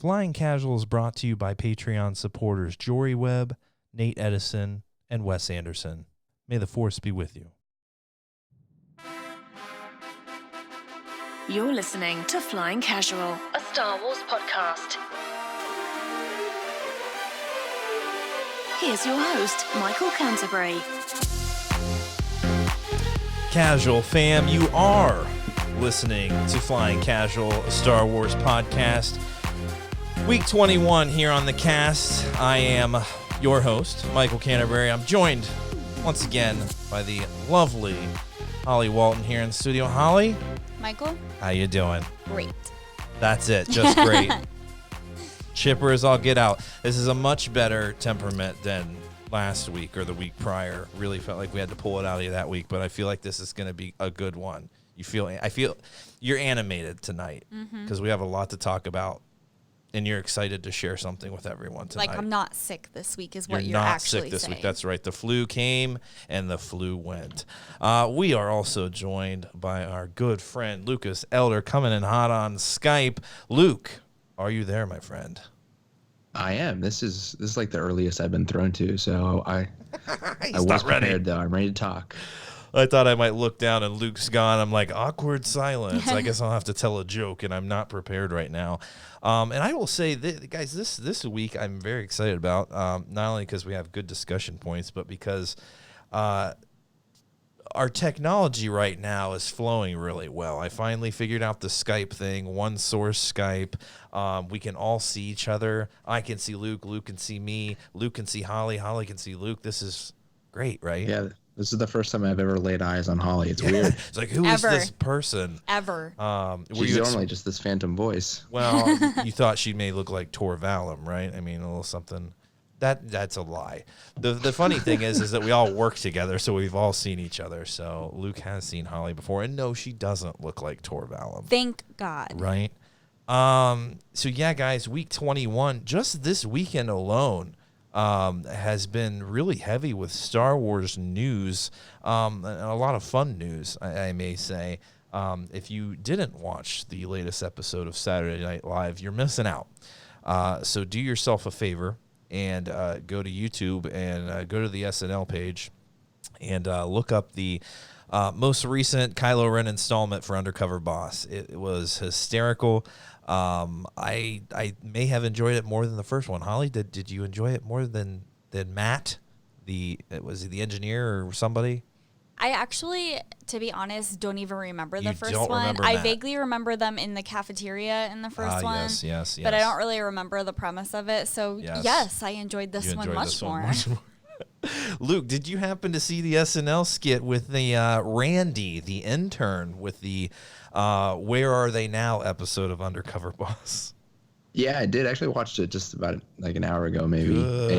Flying Casual is brought to you by Patreon supporters Jory Webb, Nate Edison, and Wes Anderson. May the Force be with you. You're listening to Flying Casual, a Star Wars podcast. Here's your host, Michael Canterbury. Casual fam, you are listening to Flying Casual, a Star Wars podcast. Week 21 here on the cast. I am your host, Michael Canterbury. I'm joined once again by the lovely Holly Walton here in the studio. Holly? Michael? How you doing? Great. That's it, just great. Chipper as all get out. This is a much better temperament than last week or the week prior. Really felt like we had to pull it out of you that week, but I feel like this is going to be a good one. I feel you're animated tonight because we have a lot to talk about, and you're excited to share something with everyone tonight. Like I'm not sick this week is what you're you're not actually sick this saying. week. That's right. The flu came and the flu went. We are also joined by our good friend Lucas Elder coming in hot on Skype. Luke, are you there, my friend? I am. This is like the earliest I've been thrown to, so I was not ready. prepared though. I'm ready to talk. I thought I might look down and Luke's gone. I'm like, awkward silence. I guess I'll have to tell a joke, and I'm not prepared right now. And I will say, guys, this week I'm very excited about, not only because we have good discussion points, but because our technology right now is flowing really well. I finally figured out the Skype thing, one source Skype. We can all see each other. I can see Luke. Luke can see me. Luke can see Holly. Holly can see Luke. This is great, right? Yeah, this is the first time I've ever laid eyes on Holly. It's weird. It's like, who is this person? Ever. She's normally just this phantom voice. Well, you thought she may look like Tor Valum, right? I mean, a little something. That's a lie. The funny thing is that we all work together, so we've all seen each other. So Luke has seen Holly before, and no, she doesn't look like Tor Valum. Thank God. Right? So yeah, guys, week 21, just this weekend alone, has been really heavy with Star Wars news, and a lot of fun news, I may say. If you didn't watch the latest episode of Saturday Night Live, you're missing out. So do yourself a favor and go to YouTube and go to the SNL page and look up the most recent Kylo Ren installment for Undercover Boss. It was hysterical. I may have enjoyed it more than the first one. Holly, did you enjoy it more than Matt? Was he the engineer or somebody? I actually, to be honest, don't even remember the You first don't one. remember I Matt. vaguely remember them in the cafeteria in the first one. Yes. But I don't really remember the premise of it. So yes I enjoyed this You one enjoyed much this more. one much more. Luke, did you happen to see the SNL skit with the Randy, the intern, with the Where Are They Now episode of Undercover Boss? Yeah, I did. Actually watched it just about like an hour ago, maybe. Good.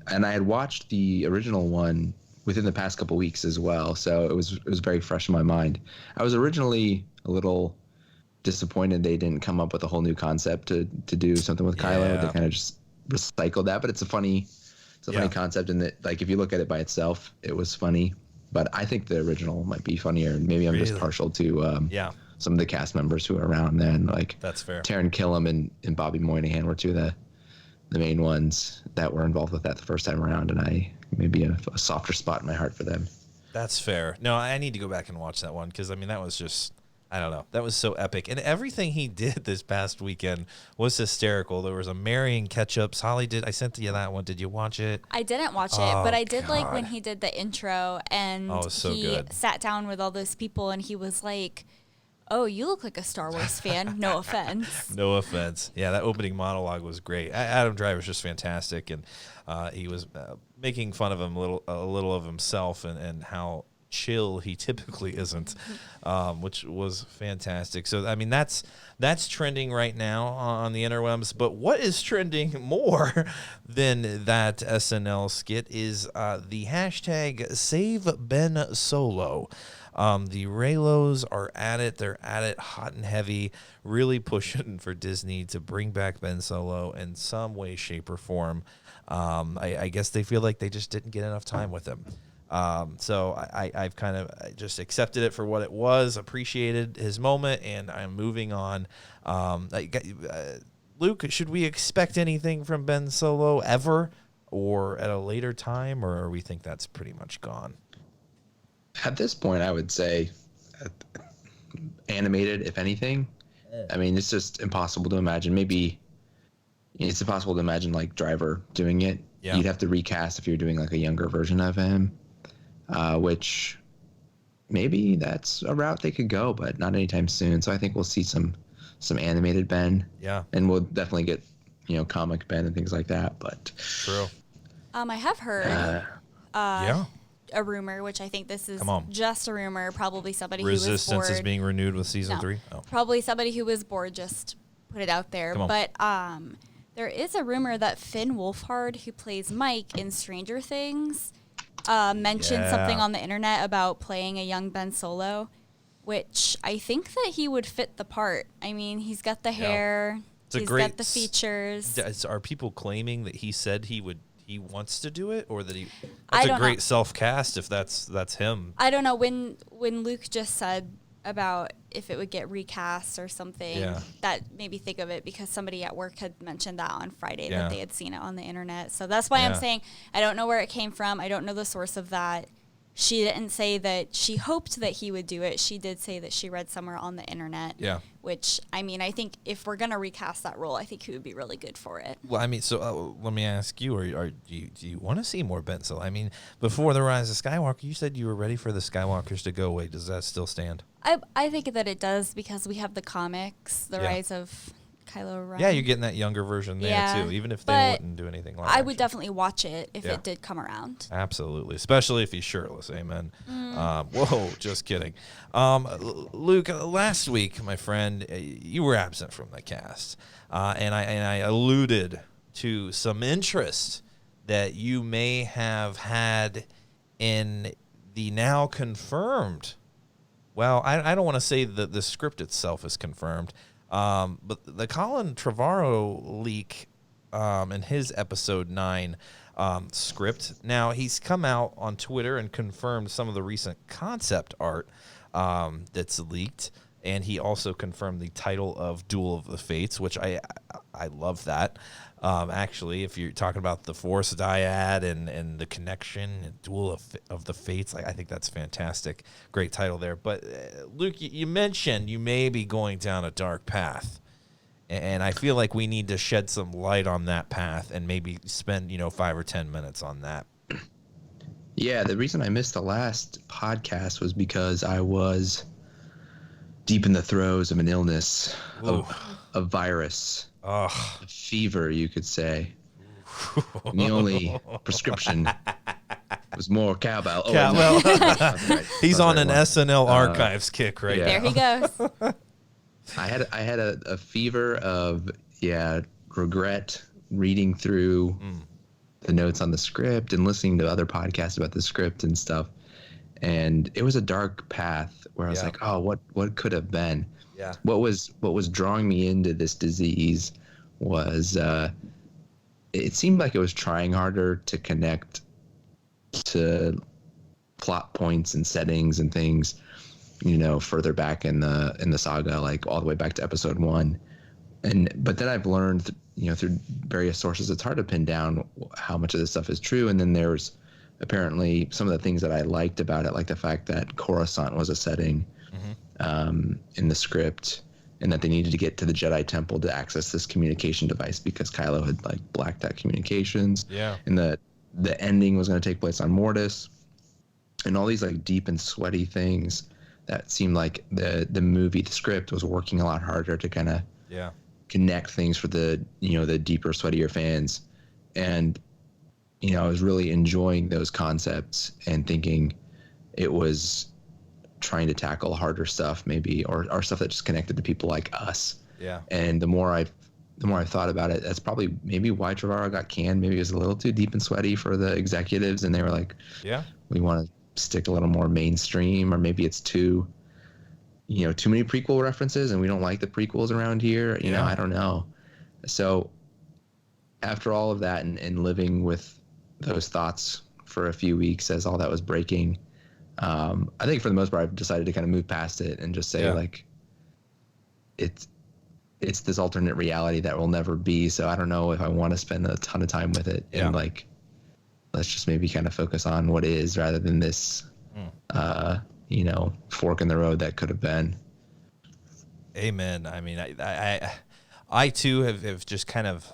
And I had watched the original one within the past couple weeks as well, so it was very fresh in my mind. I was originally a little disappointed they didn't come up with a whole new concept to do something with Kylo. Yeah. They kind of just recycled that, but it's a funny concept, and that, like, if you look at it by itself, it was funny. But I think the original might be funnier, and maybe I'm just partial to some of the cast members who are around then. Like, that's fair. Taron Killam and Bobby Moynihan were two of the main ones that were involved with that the first time around, and I maybe a softer spot in my heart for them. That's fair. No, I need to go back and watch that one because, I mean, that was just, I don't know. That was so epic. And everything he did this past weekend was hysterical. There was a marrying catch-ups. Holly, I sent you that one. Did you watch it? I didn't watch it, but I did like when he did the intro and he good. sat down with all those people and he was like, oh, you look like a Star Wars fan. No offense. No offense. Yeah, that opening monologue was great. Adam Driver's just fantastic, and he was making fun of him a little of himself and how chill he typically isn't, which was fantastic. So, I mean, that's trending right now on the interwebs. But what is trending more than that SNL skit is the hashtag Save Ben Solo. The Reylos are at it. They're at it hot and heavy, really pushing for Disney to bring back Ben Solo in some way, shape, or form. I guess they feel like they just didn't get enough time with him. So I've kind of just accepted it for what it was, appreciated his moment, and I'm moving on. Luke, should we expect anything from Ben Solo ever, or at a later time, or we think that's pretty much gone? At this point, I would say animated, if anything. I mean, it's just impossible to imagine. Maybe it's impossible to imagine like Driver doing it. Yeah. You'd have to recast if you're doing like a younger version of him, which maybe that's a route they could go, but not anytime soon. So I think we'll see some animated Ben. Yeah. And we'll definitely get, comic Ben and things like that. But True. I have heard Yeah. a rumor, which I think this is Come on. just a rumor. Probably somebody Resistance who was bored. is being renewed with season No. 3. Oh. Probably somebody who was bored just put it out there. Come on. But there is a rumor that Finn Wolfhard, who plays Mike in Stranger Things, mentioned something on the internet about playing a young Ben Solo, which I think that he would fit the part. I mean, he's got the hair, he's got the features. Are people claiming that he said he wants to do it, or that I that's a don't great know. self-cast if that's him? I don't know. When Luke just said about if it would get recast or something, that made me think of it, because somebody at work had mentioned that on Friday, that they had seen it on the internet. So that's why I'm saying I don't know where it came from. I don't know the source of that. She didn't say that she hoped that he would do it. She did say that she read somewhere on the internet. Yeah. Which, I mean, I think if we're going to recast that role, I think he would be really good for it. Well, I mean, so let me ask you: do you want to see more Ben Solo? I mean, before the Rise of Skywalker, you said you were ready for the Skywalkers to go away. Does that still stand? I think that it does, because we have the comics, the Rise of Kylo Ren. Yeah, you're getting that younger version there too, even if they wouldn't do anything like that. I would definitely watch it if it did come around. Absolutely, especially if he's shirtless. Amen. Whoa, just kidding. Luke, last week, my friend, you were absent from the cast, and I alluded to some interest that you may have had in the now confirmed. Well, I don't want to say that the script itself is confirmed, but the Colin Trevorrow leak in his episode 9 script. Now, he's come out on Twitter and confirmed some of the recent concept art that's leaked, and he also confirmed the title of Duel of the Fates, which I love that. Actually, if you're talking about the Force dyad and the connection, and Duel of the Fates, I think that's fantastic. Great title there. But Luke, you mentioned you may be going down a dark path, and I feel like we need to shed some light on that path and maybe spend 5 or 10 minutes on that. Yeah, the reason I missed the last podcast was because I was deep in the throes of an illness, of a virus. A fever, you could say. And the only prescription was more cowbell. He's on an SNL archives kick right now. There he goes. I had a fever of regret, reading through the notes on the script and listening to other podcasts about the script and stuff. And it was a dark path where I was like, oh, what could have been? Yeah. What was drawing me into this disease was it seemed like it was trying harder to connect to plot points and settings and things, further back in the saga, like all the way back to episode 1. But then I've learned, through various sources, it's hard to pin down how much of this stuff is true. And then there's apparently some of the things that I liked about it, like the fact that Coruscant was a setting in the script, and that they needed to get to the Jedi Temple to access this communication device because Kylo had blacked out communications. Yeah. And the ending was going to take place on Mortis, and all these deep and sweaty things that seemed like the movie, the script was working a lot harder to kind of connect things for the the deeper, sweatier fans. And I was really enjoying those concepts and thinking it was trying to tackle harder stuff, maybe, or stuff that just connected to people like us. Yeah. And the more I thought about it, that's probably maybe why Trevorrow got canned. Maybe it was a little too deep and sweaty for the executives, and they were like, we want to stick a little more mainstream, or maybe it's too many prequel references, and we don't like the prequels around here. I don't know. So after all of that and living with those thoughts for a few weeks as all that was breaking, I think for the most part, I've decided to kind of move past it and just say it's this alternate reality that will never be. So I don't know if I want to spend a ton of time with it. And like, let's just maybe kind of focus on what is rather than this, fork in the road that could have been. Amen. I mean, I too have just kind of,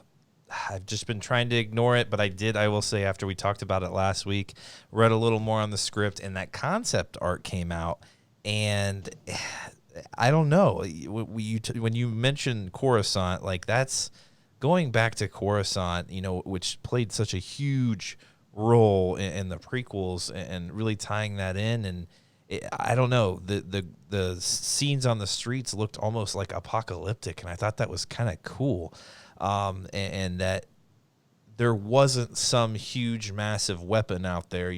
I've just been trying to ignore it, but I will say, after we talked about it last week, read a little more on the script, and that concept art came out, and I don't know, when you mentioned Coruscant, like, that's going back to Coruscant, which played such a huge role in the prequels, and really tying that in. And I don't know, the scenes on the streets looked almost like apocalyptic, and I thought that was kind of cool. And that there wasn't some huge, massive weapon out there,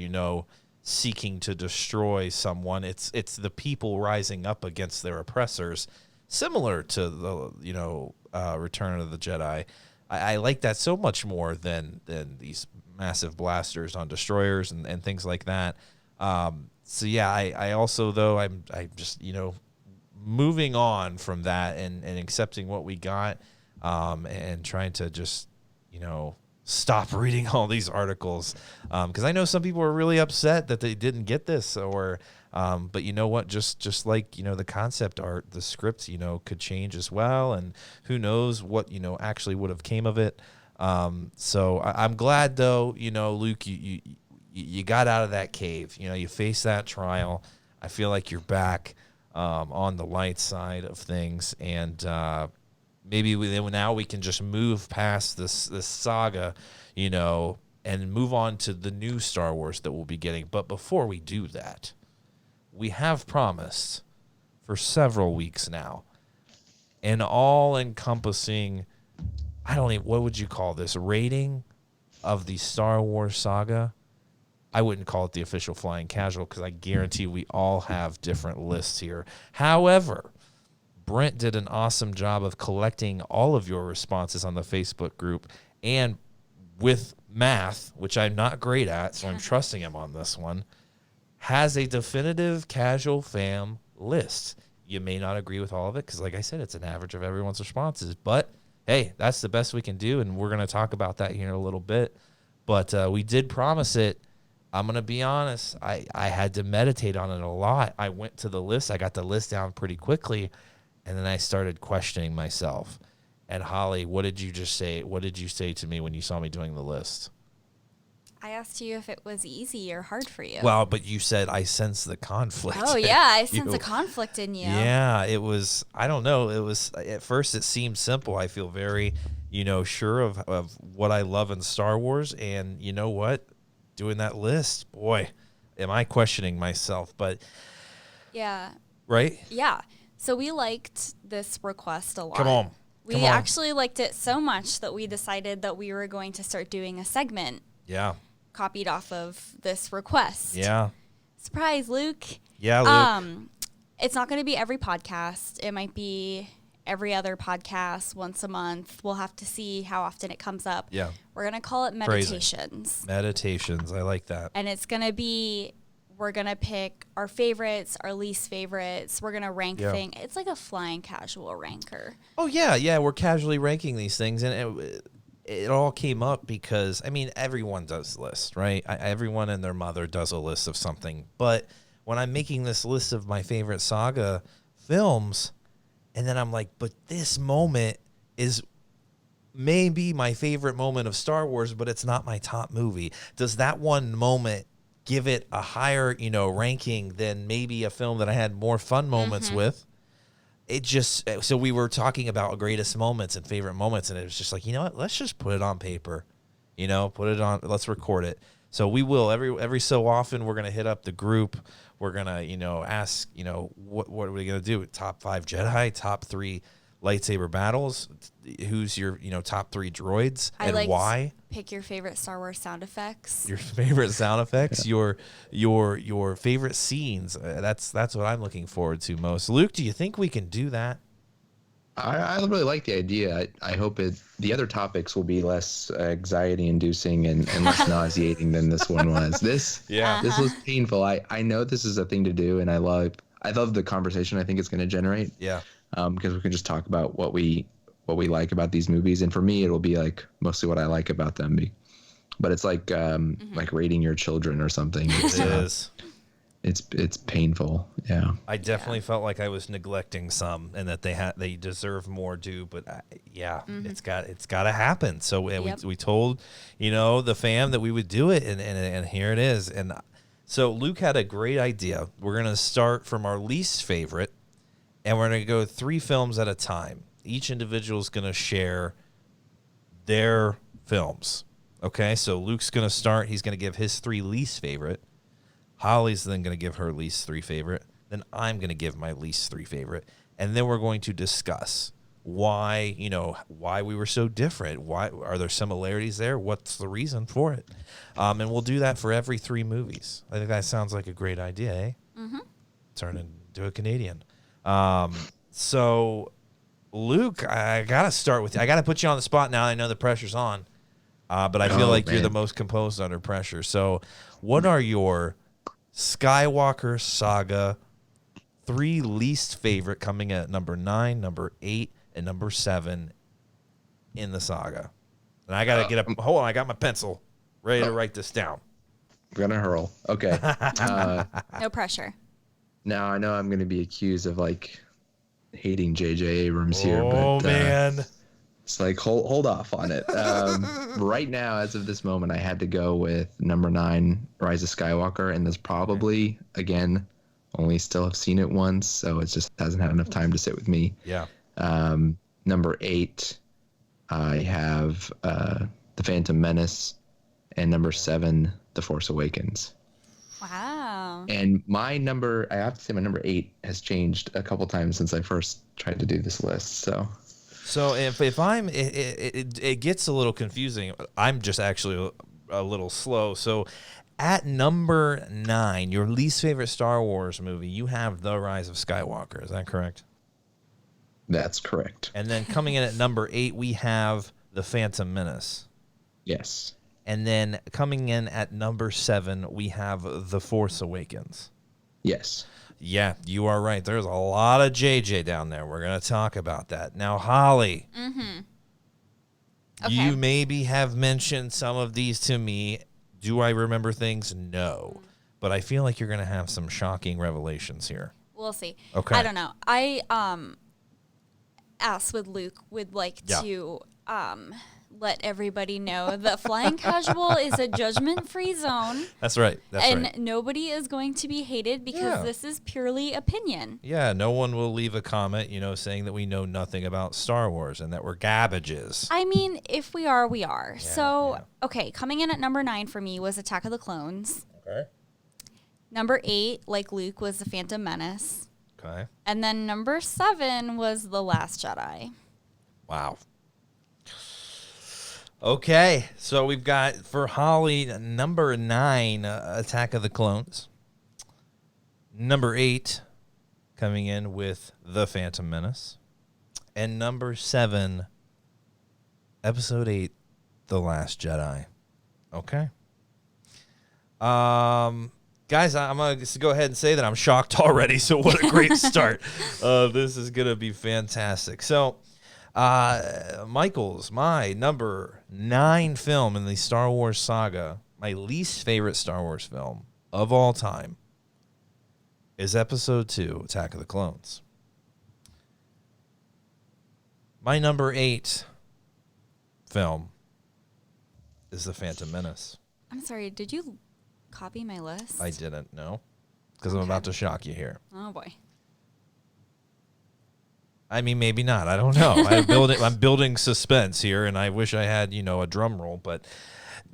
seeking to destroy someone. It's the people rising up against their oppressors, similar to the Return of the Jedi. I like that so much more than these massive blasters on destroyers and things like that. So yeah, I also, though, I'm just moving on from that and accepting what we got. And trying to just, stop reading all these articles. Because I know some people are really upset that they didn't get this, but you know what, just like, the concept art, the script, could change as well. And who knows what, actually would have came of it. So I'm glad, though, Luke, you got out of that cave, you faced that trial. I feel like you're back, on the light side of things. And, maybe now we can just move past this saga, and move on to the new Star Wars that we'll be getting. But before we do that, we have promised for several weeks now an all-encompassing, what would you call this, rating of the Star Wars saga? I wouldn't call it the official Flying Casual, because I guarantee we all have different lists here. However, Brent did an awesome job of collecting all of your responses on the Facebook group, and with math, which I'm not great at, so I'm trusting him on this one, has a definitive Casual Fam list. You may not agree with all of it, because like I said, it's an average of everyone's responses, but hey, that's the best we can do, and we're going to talk about that here in a little bit. But we did promise it. I'm going to be honest, I had to meditate on it a lot. I went to the list. I got the list down pretty quickly, and then I started questioning myself. And Holly, what did you just say? What did you say to me when you saw me doing the list? I asked you if it was easy or hard for you. Well, but you said I sense the conflict. Oh, yeah, I sense a conflict in you. Yeah, it was, I don't know. It was, at first it seemed simple. I feel very, sure of what I love in Star Wars. And you know what? Doing that list, boy, am I questioning myself. But yeah. Right? Yeah. So we liked this request a lot. Come on. We actually liked it so much that we decided that we were going to start doing a segment. Yeah. Copied off of this request. Yeah. Surprise, Luke. Yeah, Luke. It's not going to be every podcast. It might be every other podcast, once a month. We'll have to see how often it comes up. Yeah. We're going to call it Meditations. Meditations. I like that. And it's going to be, we're going to pick our favorites, our least favorites. We're going to rank things. It's like a Flying Casual ranker. Oh, yeah. Yeah, we're casually ranking these things. And it all came up because, everyone does lists, right? Everyone and their mother does a list of something. But when I'm making this list of my favorite saga films, and then I'm like, but this moment is maybe my favorite moment of Star Wars, but it's not my top movie. Does that one moment give it a higher, ranking than maybe a film that I had more fun moments with? It just, so we were talking about greatest moments and favorite moments, and it was just like, you know what, let's just put it on paper, put it on, let's record it. So we will, every so often, we're going to hit up the group. We're going to, ask, what are we going to do? Top 5 Jedi, top 3 lightsaber battles. Who's your, top 3 droids, and why? Pick your favorite Star Wars sound effects. Your favorite sound effects, your favorite scenes. That's what I'm looking forward to most. Luke, do you think we can do that? I really like the idea. I hope the other topics will be less anxiety-inducing and less nauseating than this one was. This was painful. I know this is a thing to do, and I love the conversation I think it's going to generate. Yeah. Because we can just talk about what we what we like about these movies. And for me, it'll be like mostly what I like about them. But it's like like rating your children or something. It is. It's painful. Yeah. I definitely felt like I was neglecting some, and that they deserve more due. But it's got to happen. So we told the fam that we would do it, and here it is. And so Luke had a great idea. We're gonna start from our least favorite, and we're gonna go 3 films at a time. Each individual is gonna share their films. Okay, so Luke's gonna start. He's gonna give his 3 least favorite. Holly's then going to give her least 3 favorite. Then I'm going to give my least 3 favorite. And then we're going to discuss why we were so different. Why are there similarities there? What's the reason for it? And we'll do that for every 3 movies. I think that sounds like a great idea, eh? Mm-hmm. Turn into a Canadian. So, Luke, I got to start with you. I got to put you on the spot now. I know the pressure's on. But I feel like you're the most composed under pressure. So, what are your Skywalker Saga 3 least favorite, coming at number 9, number 8, and number 7 in the saga? And I gotta get up. Hold on, I got my pencil ready to write this down. I'm gonna hurl. Okay. No pressure. Now I know I'm gonna be accused of like hating J.J. Abrams here, but oh man, it's like hold off on it. Right now, as of this moment, I had to go with number 9, Rise of Skywalker, and that's probably again only still have seen it once, so it just hasn't had enough time to sit with me. Yeah. Number 8, I have The Phantom Menace, and number 7, The Force Awakens. Wow. And I have to say my number 8 has changed a couple times since I first tried to do this list. So if I'm, it gets a little confusing. I'm just actually a little slow. So at number 9, your least favorite Star Wars movie, you have The Rise of Skywalker. Is that correct? That's correct. And then coming in at number 8, we have The Phantom Menace. Yes. And then coming in at number 7, we have The Force Awakens. Yes. Yeah, you are right. There's a lot of JJ down there. We're going to talk about that. Now, Holly, Okay. you maybe have mentioned some of these to me. Do I remember things? No. But I feel like you're going to have some shocking revelations here. We'll see. Okay. I don't know. I asked with Luke would like to let everybody know that flying casual is a judgment-free zone. That's right. And nobody is going to be hated because this is purely opinion. Yeah, no one will leave a comment, saying that we know nothing about Star Wars and that we're gabbages. I mean, if we are, we are. Okay, coming in at number 9 for me was Attack of the Clones. Okay. Number 8, like Luke, was The Phantom Menace. Okay. And then number 7 was The Last Jedi. Wow. Okay, so we've got for Holly number 9, Attack of the Clones. Number 8, coming in with The Phantom Menace. And number 7, Episode 8, The Last Jedi. Okay. Guys, I'm going to go ahead and say that I'm shocked already, so what a great start. This is going to be fantastic. So, Michael's, my number 9 film in the Star Wars saga, my least favorite Star Wars film of all time, is Episode 2, Attack of the Clones. My number 8 film is The Phantom Menace. I'm sorry, did you copy my list? I didn't, no, because I'm about to shock you here. Oh, boy. I mean, maybe not. I don't know. I'm building suspense here, and I wish I had, a drum roll. But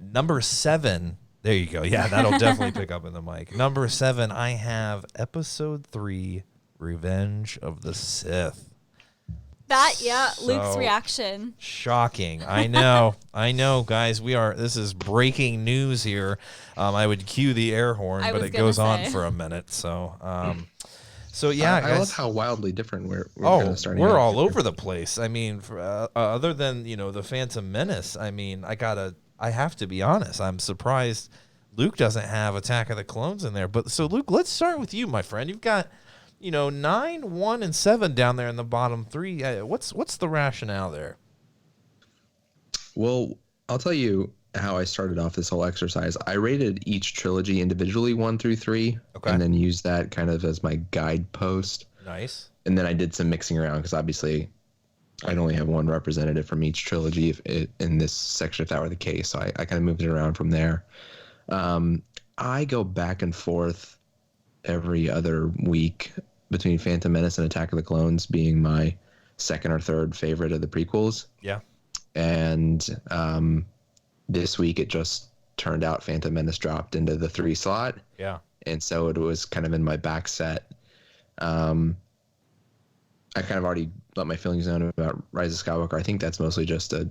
number 7, there you go. Yeah, that'll definitely pick up in the mic. Number 7, I have Episode 3, Revenge of the Sith. Luke's reaction. Shocking. I know, guys. This is breaking news here. I would cue the air horn, but it goes on for a minute. So, yeah, I guys. love how wildly different we're kind of starting. We're all over the place. I mean, other than the Phantom Menace, I mean, I have to be honest. I'm surprised Luke doesn't have Attack of the Clones in there. But so Luke, let's start with you, my friend. You've got 9, 1, and 7 down there in the bottom 3. What's the rationale there? Well, I'll tell you how I started off this whole exercise. I rated each trilogy individually 1 through 3, and then used that kind of as my guidepost. Nice. And then I did some mixing around because obviously I'd only have one representative from each trilogy in this section if that were the case. So I kind of moved it around from there. I go back and forth every other week between Phantom Menace and Attack of the Clones being my second or third favorite of the prequels. Yeah. And this week it just turned out Phantom Menace dropped into the 3 slot. Yeah. And so it was kind of in my back set. I kind of already let my feelings known about Rise of Skywalker. I think that's mostly just a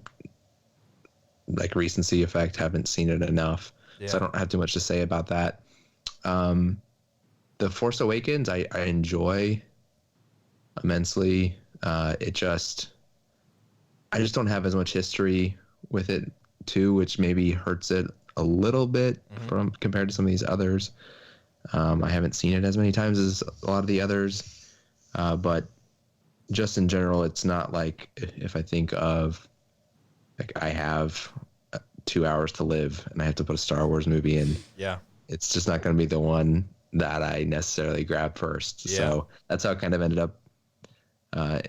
recency effect. Haven't seen it enough. Yeah. So I don't have too much to say about that. The Force Awakens, I enjoy immensely. I just don't have as much history with it too, which maybe hurts it a little bit from compared to some of these others. I haven't seen it as many times as a lot of the others, but just in general, it's not like if I think of I have 2 hours to live and I have to put a Star Wars movie in. Yeah, it's just not going to be the one that I necessarily grab first. Yeah. So that's how it kind of ended up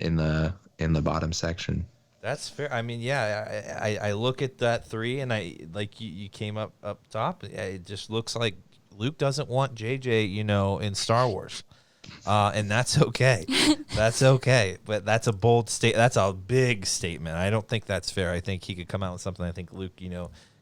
in the bottom section. That's fair. I mean, yeah, I look at that 3 and I like you came up top. It just looks like Luke doesn't want JJ, in Star Wars. And that's okay. That's okay. But that's a bold that's a big statement. I don't think that's fair. I think he could come out with something. I think Luke,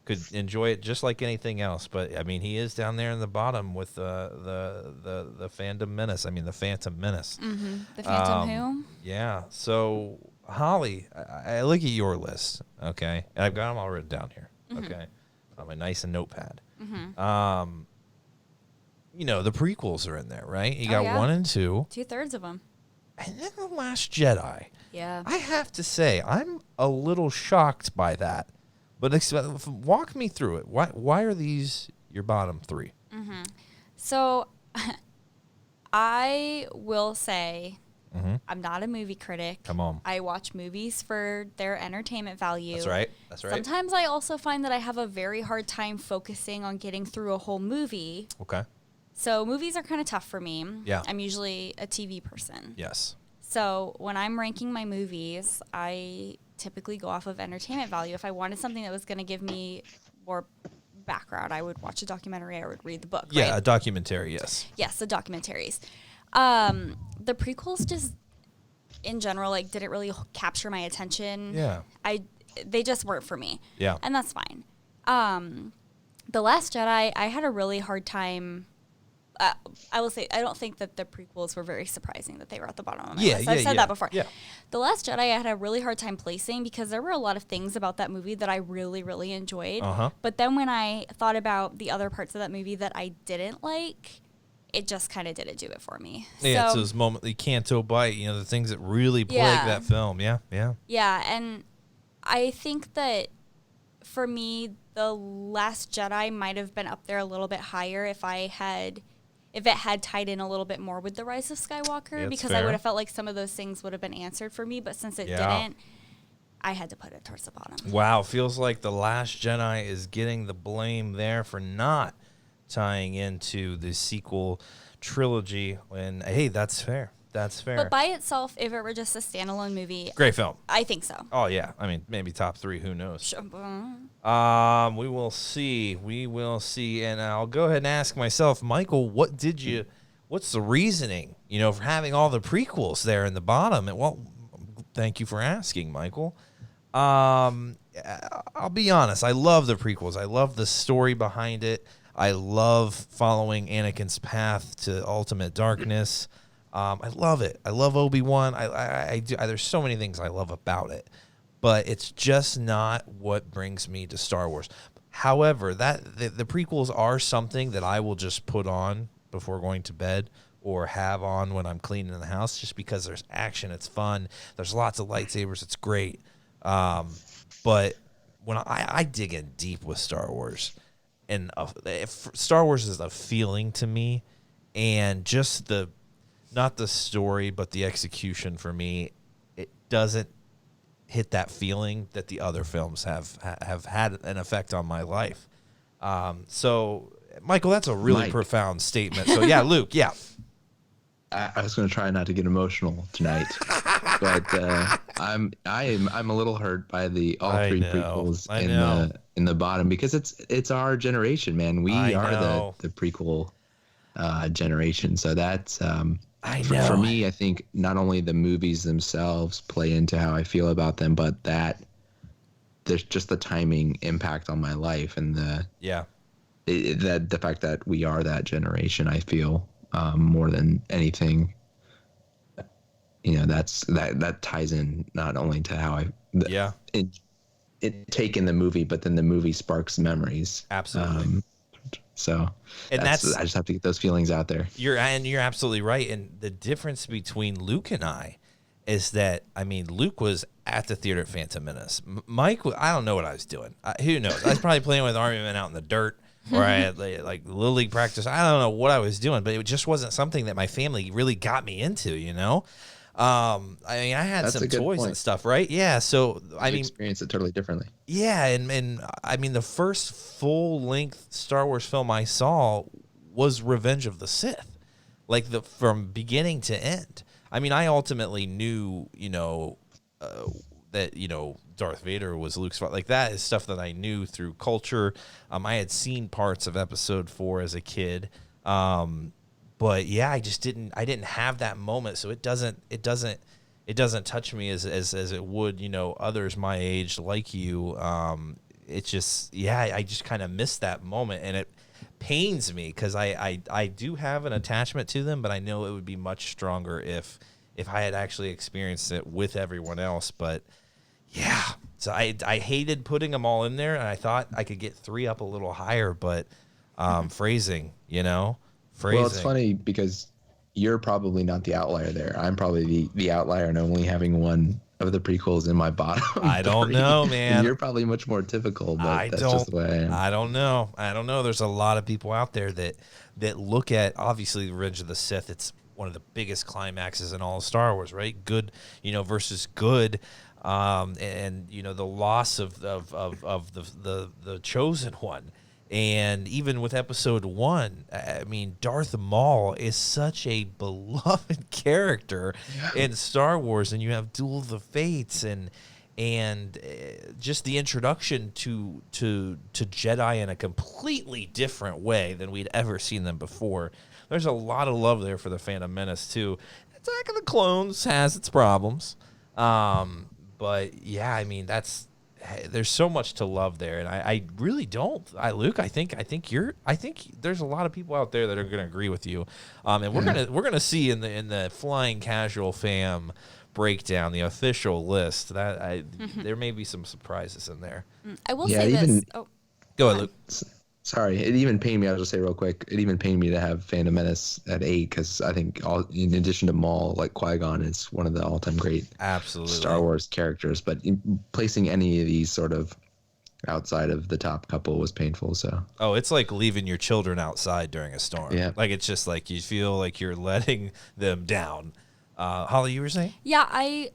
could enjoy it just like anything else. But I mean, he is down there in the bottom with the Phantom Menace. I mean, the Phantom Menace. Mm-hmm. The Phantom who? Yeah. So Holly, I look at your list. Okay, and I've got them all written down here. Mm-hmm. Okay, on my nice notepad. Mm-hmm. The prequels are in there, right? You got 1 and 2. 2/3 of them. And then The Last Jedi. Yeah. I have to say, I'm a little shocked by that. But walk me through it. Why are these your bottom 3? Mm-hmm. So I will say I'm not a movie critic. Come on. I watch movies for their entertainment value. That's right. Sometimes I also find that I have a very hard time focusing on getting through a whole movie. Okay. So movies are kind of tough for me. Yeah. I'm usually a TV person. Yes. So when I'm ranking my movies, I typically go off of entertainment value. If I wanted something that was going to give me more background, I would watch a documentary. I would read the book. Yeah, right? a documentary, yes. Yes, the documentaries. The prequels just, in general, didn't really capture my attention. Yeah. They just weren't for me. Yeah. And that's fine. The Last Jedi, I had a really hard time. I will say, I don't think that the prequels were very surprising that they were at the bottom of my list. I've said that before. Yeah. The Last Jedi, I had a really hard time placing because there were a lot of things about that movie that I really, really enjoyed. Uh-huh. But then when I thought about the other parts of that movie that I didn't like, it just kind of didn't do it for me. Yeah, it's those moments, the canto bite, the things that really plague that film. Yeah, yeah. Yeah, and I think that for me, The Last Jedi might have been up there a little bit higher if it had tied in a little bit more with The Rise of Skywalker, because fair. I would have felt like some of those things would have been answered for me, but since it didn't, I had to put it towards the bottom. Wow, feels like The Last Jedi is getting the blame there for not tying into the sequel trilogy, and hey, that's fair. That's fair. But by itself, if it were just a standalone movie, great film. I think so. Oh yeah, I mean maybe top 3. Who knows? Sure. We will see. We will see. And I'll go ahead and ask myself, Michael, what's the reasoning? For having all the prequels there in the bottom? And well, thank you for asking, Michael. I'll be honest. I love the prequels. I love the story behind it. I love following Anakin's path to ultimate darkness. I love it. I love Obi-Wan. I do. There's so many things I love about it, but it's just not what brings me to Star Wars. However, the prequels are something that I will just put on before going to bed or have on when I'm cleaning the house, just because there's action. It's fun. There's lots of lightsabers. It's great. But when I dig in deep with Star Wars, and Star Wars is a feeling to me, and just the not the story, but the execution for me, it doesn't hit that feeling that the other films have had an effect on my life. So, Michael, that's a really profound statement. So, yeah, Luke, yeah. I was going to try not to get emotional tonight, but I'm a little hurt by all three prequels in the bottom, because it's our generation, man. We are the prequel generation. So that's for me. I think not only the movies themselves play into how I feel about them, but that there's just the timing impact on my life, and the fact that we are that generation. I feel more than anything, that ties in not only to how it take in the movie, but then the movie sparks memories. Absolutely. I just have to get those feelings out there. You're absolutely right. And the difference between Luke and I is that, I mean, Luke was at the theater at Phantom Menace. Mike, I don't know what I was doing. Who knows? I was probably playing with Army Men out in the dirt, or I had like Little League practice. I don't know what I was doing, but it just wasn't something that my family really got me into, I mean, I had some toys and stuff, right? Yeah. So I mean, experience it totally differently. Yeah, and I mean, the first full-length Star Wars film I saw was Revenge of the Sith, like from beginning to end. I mean, I ultimately knew, that Darth Vader was Luke's father. Like, that is stuff that I knew through culture. I had seen parts of Episode 4 as a kid. But yeah, I didn't have that moment, so it doesn't touch me as it would, others my age like you. It's just, I just kind of missed that moment, and it pains me because I do have an attachment to them, but I know it would be much stronger if I had actually experienced it with everyone else. But yeah, so I hated putting them all in there, and I thought I could get 3 up a little higher, but phrasing. Well, it's funny because you're probably not the outlier there. I'm probably the outlier and only having one of the prequels in my bottom. I don't know, man. And you're probably much more typical, but that's just the way I am. I don't know. There's a lot of people out there that look at, obviously, Revenge of the Sith. It's one of the biggest climaxes in all of Star Wars, right? Good, versus good. And the loss of the chosen one. And even with Episode 1, I mean, Darth Maul is such a beloved character in Star Wars, and you have Duel of the Fates and just the introduction to Jedi in a completely different way than we'd ever seen them before. There's a lot of love there for the Phantom Menace too. Attack of the Clones has its problems, but yeah, I mean, there's so much to love there, and I really don't. Luke, I think there's a lot of people out there that are going to agree with you, and we're gonna see in the Flying Casual Fam breakdown, the official list, that there may be some surprises in there. I will say this. Go ahead, Luke. Sorry, it even pained me. I'll just say real quick. It even pained me to have Phantom Menace at 8 because I think, in addition to Maul, like Qui-Gon is one of the all-time great Star Wars characters. But placing any of these sort of outside of the top couple was painful. So it's like leaving your children outside during a storm. Yeah, like it's just like you feel like you're letting them down. Holly, you were saying? Yeah, I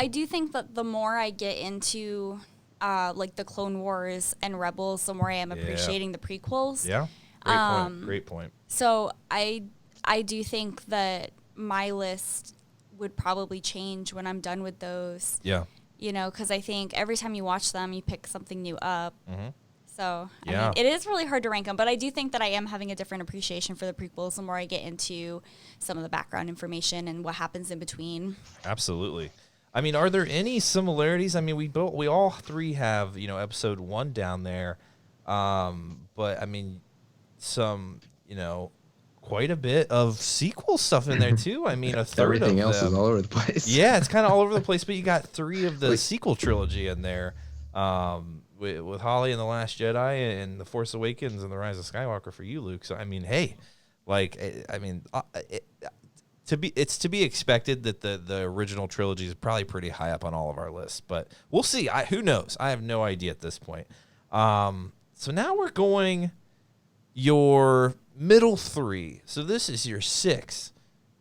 do think that the more I get into like the Clone Wars and Rebels, the more I am appreciating the prequels. Yeah, great point. So I do think that my list would probably change when I'm done with those. Yeah. Because I think every time you watch them, you pick something new up. Mm-hmm. So I mean, it is really hard to rank them, but I do think that I am having a different appreciation for the prequels the more I get into some of the background information and what happens in between. Absolutely. I mean, are there any similarities? I mean, we all three have, Episode 1 down there, but I mean, some, quite a bit of sequel stuff in there too. I mean, a third everything of else is all over the place. Yeah, it's kind of all over the place, but you got 3 of the sequel trilogy in there, with Holly and The Last Jedi and The Force Awakens and The Rise of Skywalker for you, Luke. So I mean, hey, it's to be expected that the original trilogy is probably pretty high up on all of our lists, but we'll see. Who knows? I have no idea at this point. So now we're going your middle 3. So this is your 6,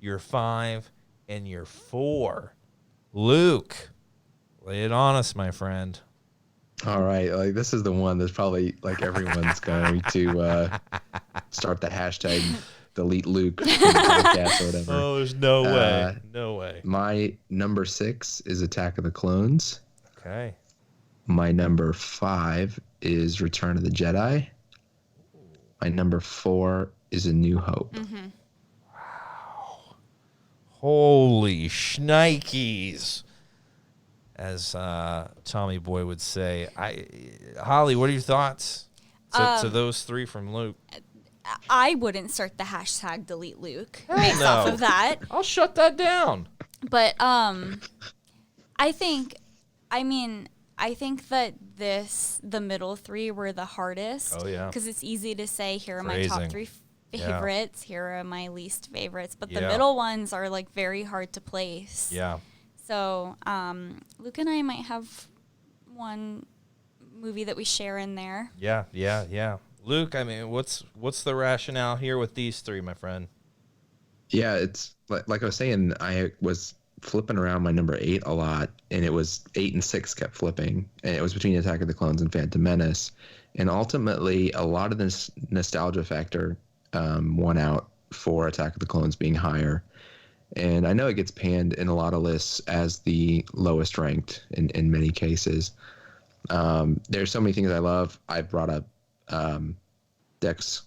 your 5, and your 4. Luke, lay it on us, my friend. All right, like this is the one that's probably like everyone's going to start the hashtag delete Luke from the podcast or whatever. Oh, there's no way. No way. My number 6 is Attack of the Clones. Okay. My number 5 is Return of the Jedi. My number 4 is A New Hope. Mm-hmm. Wow. Holy shnikes. As Tommy Boy would say. Holly, what are your thoughts to those 3 from Luke? I wouldn't start the hashtag delete Luke Hell based no. off of that. I'll shut that down. But I think that the middle 3 were the hardest. Oh, yeah. Because it's easy to say, here are my top 3 favorites, here are my least favorites. But the middle ones are like very hard to place. Yeah. So Luke and I might have one movie that we share in there. Yeah. Luke, I mean, what's the rationale here with these 3, my friend? Yeah, it's like I was saying, I was flipping around my number 8 a lot, and it was 8 and 6 kept flipping, and it was between Attack of the Clones and Phantom Menace, and ultimately a lot of this nostalgia factor won out for Attack of the Clones being higher. And I know it gets panned in a lot of lists as the lowest ranked in many cases. There's so many things I love. I've brought up Dex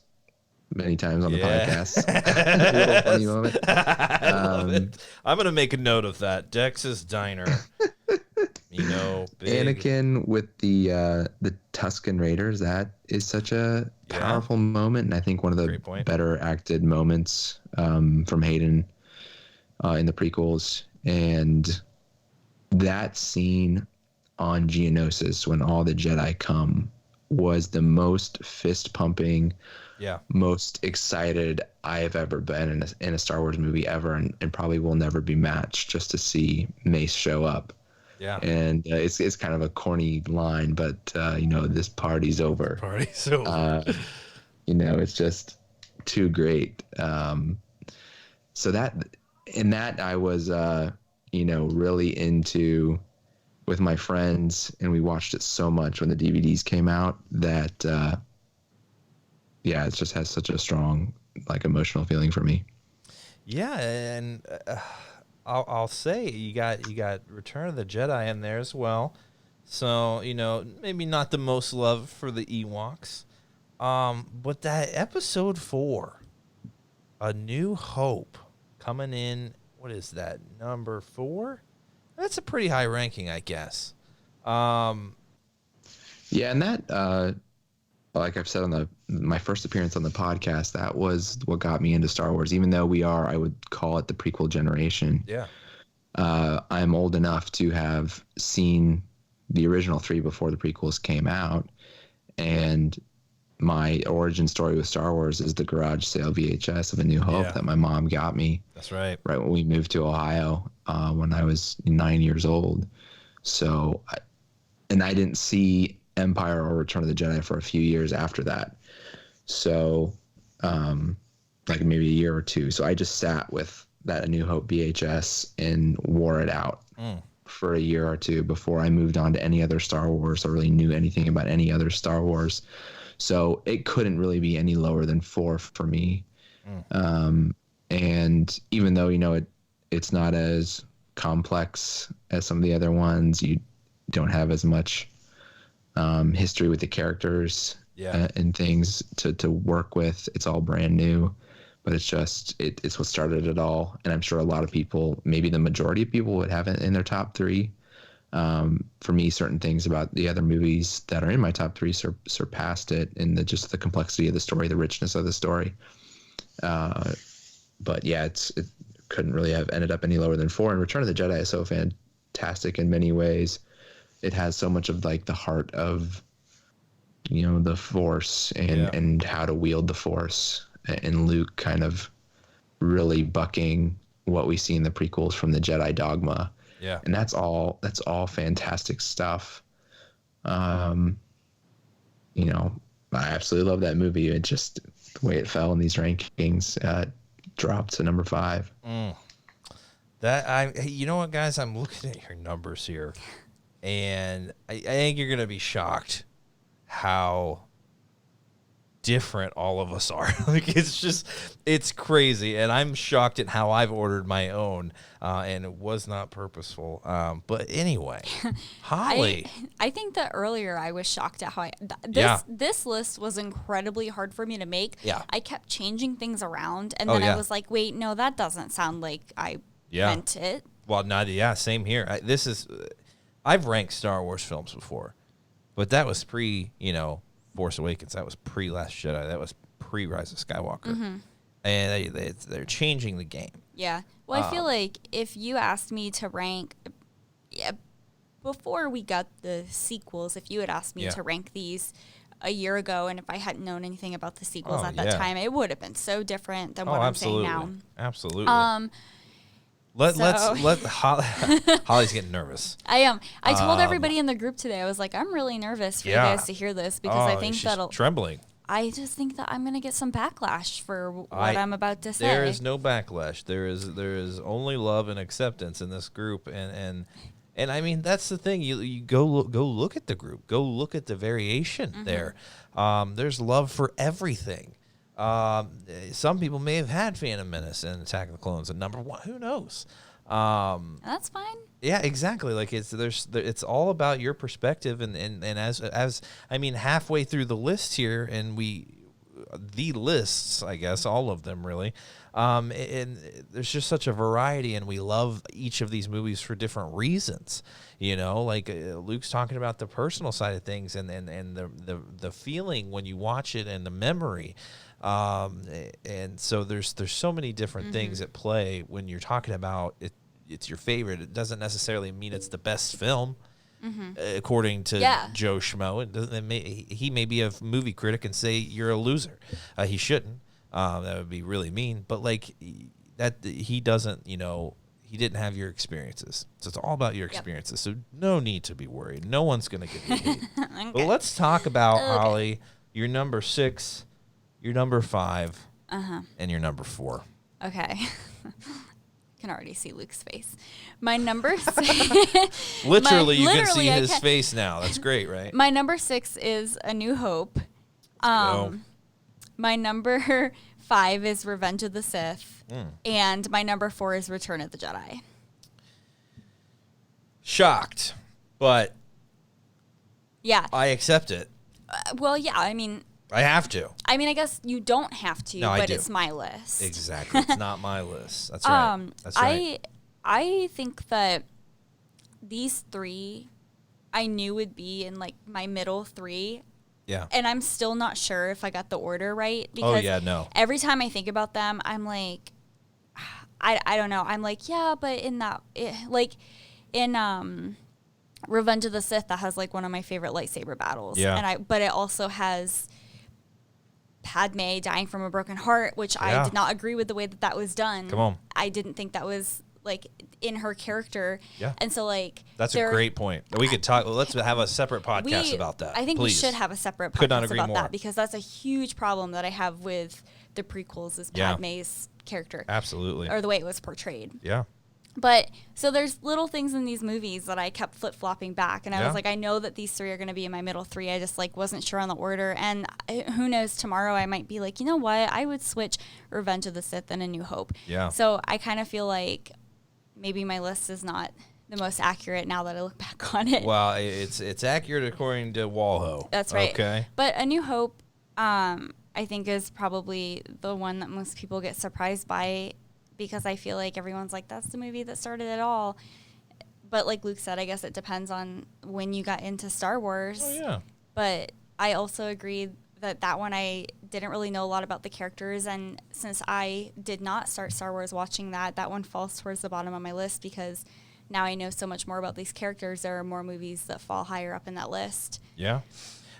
many times on the podcast. A little funny moment. I love it. I'm going to make a note of that. Dex's Diner. Big. Anakin with the Tusken Raiders. That is such a powerful moment. And I think one of the better acted moments from Hayden in the prequels, and that scene on Geonosis when all the Jedi come was the most fist pumping, most excited I have ever been in a Star Wars movie ever, and probably will never be matched just to see Mace show up. Yeah, and it's kind of a corny line, but this party's over. Party's over. It's just too great. So that. And that I was, really into with my friends, and we watched it so much when the DVDs came out that, it just has such a strong, emotional feeling for me. Yeah, and I'll say you got Return of the Jedi in there as well. So maybe not the most love for the Ewoks, but that Episode 4, A New Hope. Coming in, what is that, number 4? That's a pretty high ranking, I guess. Yeah, and that, like I've said on my first appearance on the podcast, that was what got me into Star Wars. Even though I would call it the prequel generation. Yeah. I'm old enough to have seen the original 3 before the prequels came out, and my origin story with Star Wars is the garage sale VHS of A New Hope that my mom got me. That's right. Right when we moved to Ohio when I was 9 years old. So, I didn't see Empire or Return of the Jedi for a few years after that. So, maybe a year or two. So I just sat with that A New Hope VHS and wore it out for a year or two before I moved on to any other Star Wars or really knew anything about any other Star Wars. So it couldn't really be any lower than 4 for me. And even though, it's not as complex as some of the other ones, you don't have as much history with the characters and things to work with. It's all brand new, but it's what started it all. And I'm sure a lot of people, maybe the majority of people, would have it in their top 3. For me, certain things about the other movies that are in my top 3 surpassed it in the complexity of the story, the richness of the story. But yeah, it couldn't really have ended up any lower than 4. And Return of the Jedi is so fantastic in many ways. It has so much of the heart of, the Force and how to wield the Force, and Luke kind of really bucking what we see in the prequels from the Jedi dogma. Yeah. And that's all fantastic stuff. I absolutely love that movie. It just, the way it fell in these rankings, dropped to number 5. You know what, guys? I'm looking at your numbers here, and I think you're gonna be shocked how different all of us are. Like, it's crazy, and I'm shocked at how I've ordered my own, and it was not purposeful. But anyway, Holly, I think that earlier I was shocked at how this list was incredibly hard for me to make. Yeah, I kept changing things around, and then I was like, wait, no, that doesn't sound like I meant it. Well, same here. I've ranked Star Wars films before, but that was pre, Force Awakens. That was pre Last Jedi. That was pre Rise of Skywalker. And they're changing the game. Yeah. Well, I feel like if you asked me to rank, before we got the sequels, if you had asked me to rank these a year ago, and if I hadn't known anything about the sequels at that time, it would have been so different than what I'm saying now. Absolutely. Let Holly's getting nervous. I am. I told everybody in the group today, I was like, I'm really nervous for you guys to hear this, because I think she's trembling. I just think that I'm going to get some backlash for what I'm about to say. There is no backlash. There is only love and acceptance in this group, and I mean, that's the thing. You go look at the group. Go look at the variation there. There's love for everything. Some people may have had Phantom Menace and Attack of the Clones at number 1. Who knows? That's fine. Yeah, exactly. Like it's all about your perspective, and as I mean, halfway through the list here, and the lists, I guess, all of them really. And there's just such a variety, and we love each of these movies for different reasons. Like Luke's talking about the personal side of things, and the feeling when you watch it, and the memory. And so there's so many different things at play when you're talking about it. It's your favorite. It doesn't necessarily mean it's the best film, according to Joe Schmo. He may be a movie critic and say you're a loser. He shouldn't. That would be really mean. But like that, he doesn't. He didn't have your experiences, so it's all about your experiences. So no need to be worried. No one's gonna get you hate. Okay. But let's talk about Holly. Your number 6. Your number 5, and your number 4. Okay. Can already see Luke's face. My number 6. Literally, you can see his face now. That's great, right? My number 6 is A New Hope. My number 5 is Revenge of the Sith. And my number 4 is Return of the Jedi. Shocked, but yeah, I accept it. Well, yeah, I mean, I have to. I mean, I guess you don't have to, no, but it's my list. Exactly. It's not my list. That's right. That's right. I think that these 3 I knew would be in like my middle 3. Yeah. And I'm still not sure if I got the order right, because every time I think about them, I'm like, I don't know. I'm like, yeah, but in that, in Revenge of the Sith, that has like one of my favorite lightsaber battles. Yeah. But it also has Padme dying from a broken heart, which I did not agree with the way that was done. Come on. I didn't think that was like in her character. Yeah. And so like that's a great point. We could talk. Let's have a separate podcast about that. I think please. We should have a separate podcast about that, because that's a huge problem that I have with the prequels is Padme's character. Absolutely. Or the way it was portrayed. Yeah. But so there's little things in these movies that I kept flip-flopping back, and I was like, I know that these 3 are going to be in my middle 3. I just like wasn't sure on the order, and who knows, tomorrow I might be like, you know what, I would switch Revenge of the Sith and A New Hope. Yeah. So I kind of feel like maybe my list is not the most accurate now that I look back on it. Well, it's accurate according to Walho. That's right. Okay. But A New Hope, I think is probably the one that most people get surprised by, because I feel like everyone's like, that's the movie that started it all. But like Luke said, I guess it depends on when you got into Star Wars. Oh, yeah. But I also agree that one I didn't really know a lot about the characters. And since I did not start Star Wars watching that one falls towards the bottom of my list, because now I know so much more about these characters. There are more movies that fall higher up in that list. Yeah.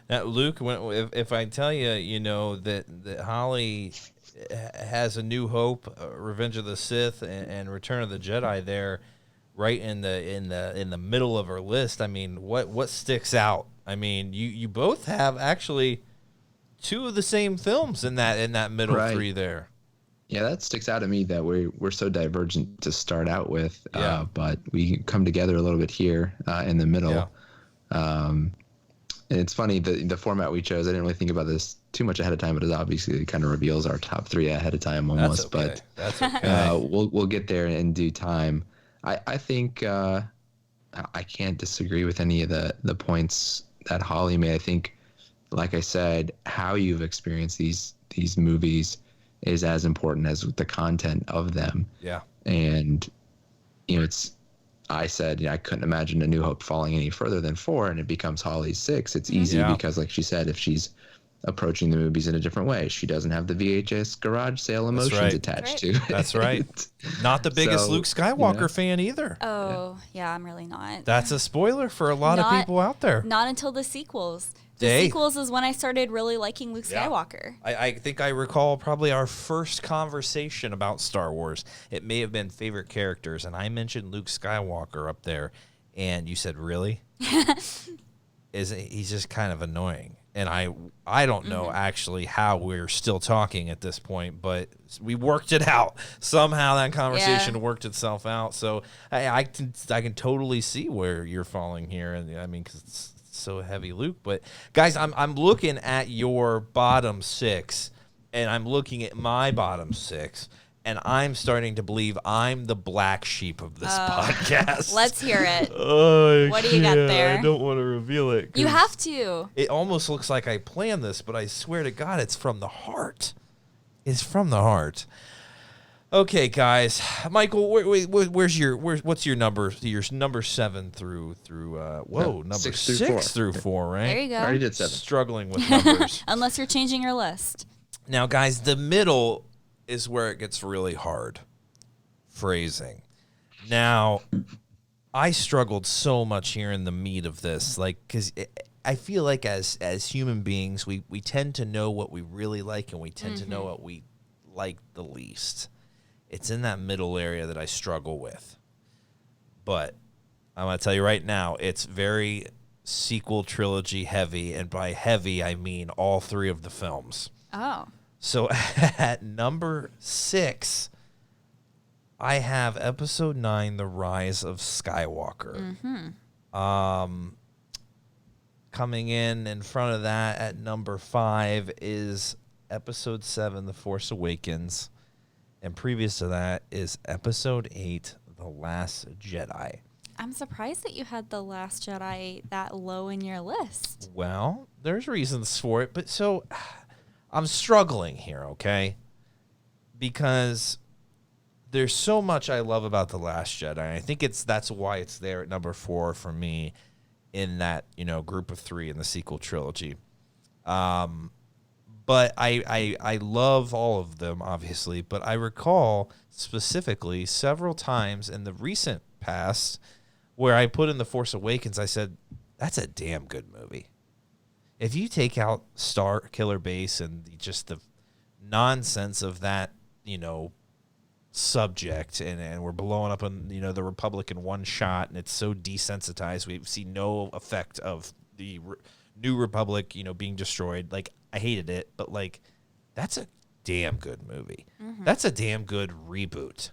Now, Luke, if I tell you, that Holly has A New Hope, Revenge of the Sith, and Return of the Jedi there, right in the middle of her list. I mean, what sticks out? I mean, you both have actually 2 of the same films in that middle 3 there. Yeah, that sticks out to me that we're so divergent to start out with, Yeah. but we come together a little bit here in the middle. Yeah. And it's funny, the format we chose, I didn't really think about this too much ahead of time, but it obviously kind of reveals our top three ahead of time almost. That's okay. But That's okay. we'll get there in due time. I think I can't disagree with any of the points that Holly made. I think, like I said, how you've experienced these movies is as important as the content of them. Yeah. And I said I couldn't imagine A New Hope falling any further than 4, and it becomes Holly's 6. It's easy because, like she said, if she's approaching the movies in a different way, she doesn't have the VHS garage sale emotions attached to it. That's right. Not the biggest Luke Skywalker fan either. Oh, yeah, I'm really not. That's a spoiler for a lot of people out there. Not until the sequels. The sequels is when I started really liking Luke Skywalker. I think I recall probably our first conversation about Star Wars. It may have been favorite characters, and I mentioned Luke Skywalker up there, and you said, really? He's just kind of annoying. And I don't know actually how we're still talking at this point, but we worked it out. Somehow that conversation worked itself out. So I can totally see where you're falling here. And I mean, because it's so heavy, Luke. But guys, I'm looking at your bottom 6, and I'm looking at my bottom 6, and I'm starting to believe I'm the black sheep of this podcast. Let's hear it. What do you got there? I don't want to reveal it. You have to. It almost looks like I planned this, but I swear to God, it's from the heart. It's from the heart. Okay, guys. Michael, what's your number? Your number 7 through number 6 through 4, right? There you go. I already did 7. Struggling with numbers. Unless you're changing your list. Now, guys, the middle is where it gets really hard. Phrasing. Now, I struggled so much here in the meat of this, because I feel like as human beings, we tend to know what we really like, and we tend to know what we like the least. It's in that middle area that I struggle with. But I'm going to tell you right now, it's very sequel trilogy heavy, and by heavy, I mean all 3 of the films. Oh. So at number 6, I have Episode 9, The Rise of Skywalker. Coming in front of that at number 5 is Episode 7, The Force Awakens. And previous to that is Episode 8, The Last Jedi. I'm surprised that you had The Last Jedi that low in your list. Well, there's reasons for it, but so I'm struggling here, okay? Because there's so much I love about The Last Jedi. And I think that's why it's there at number 4 for me in that, group of 3 in the sequel trilogy. But I love all of them, obviously. But I recall specifically several times in the recent past where I put in The Force Awakens, I said, that's a damn good movie. If you take out Star Killer Base and just the nonsense of that, subject, and we're blowing up on, the Republic in one shot, and it's so desensitized, we see no effect of the New Republic, being destroyed. Like, I hated it, but that's a damn good movie. That's a damn good reboot.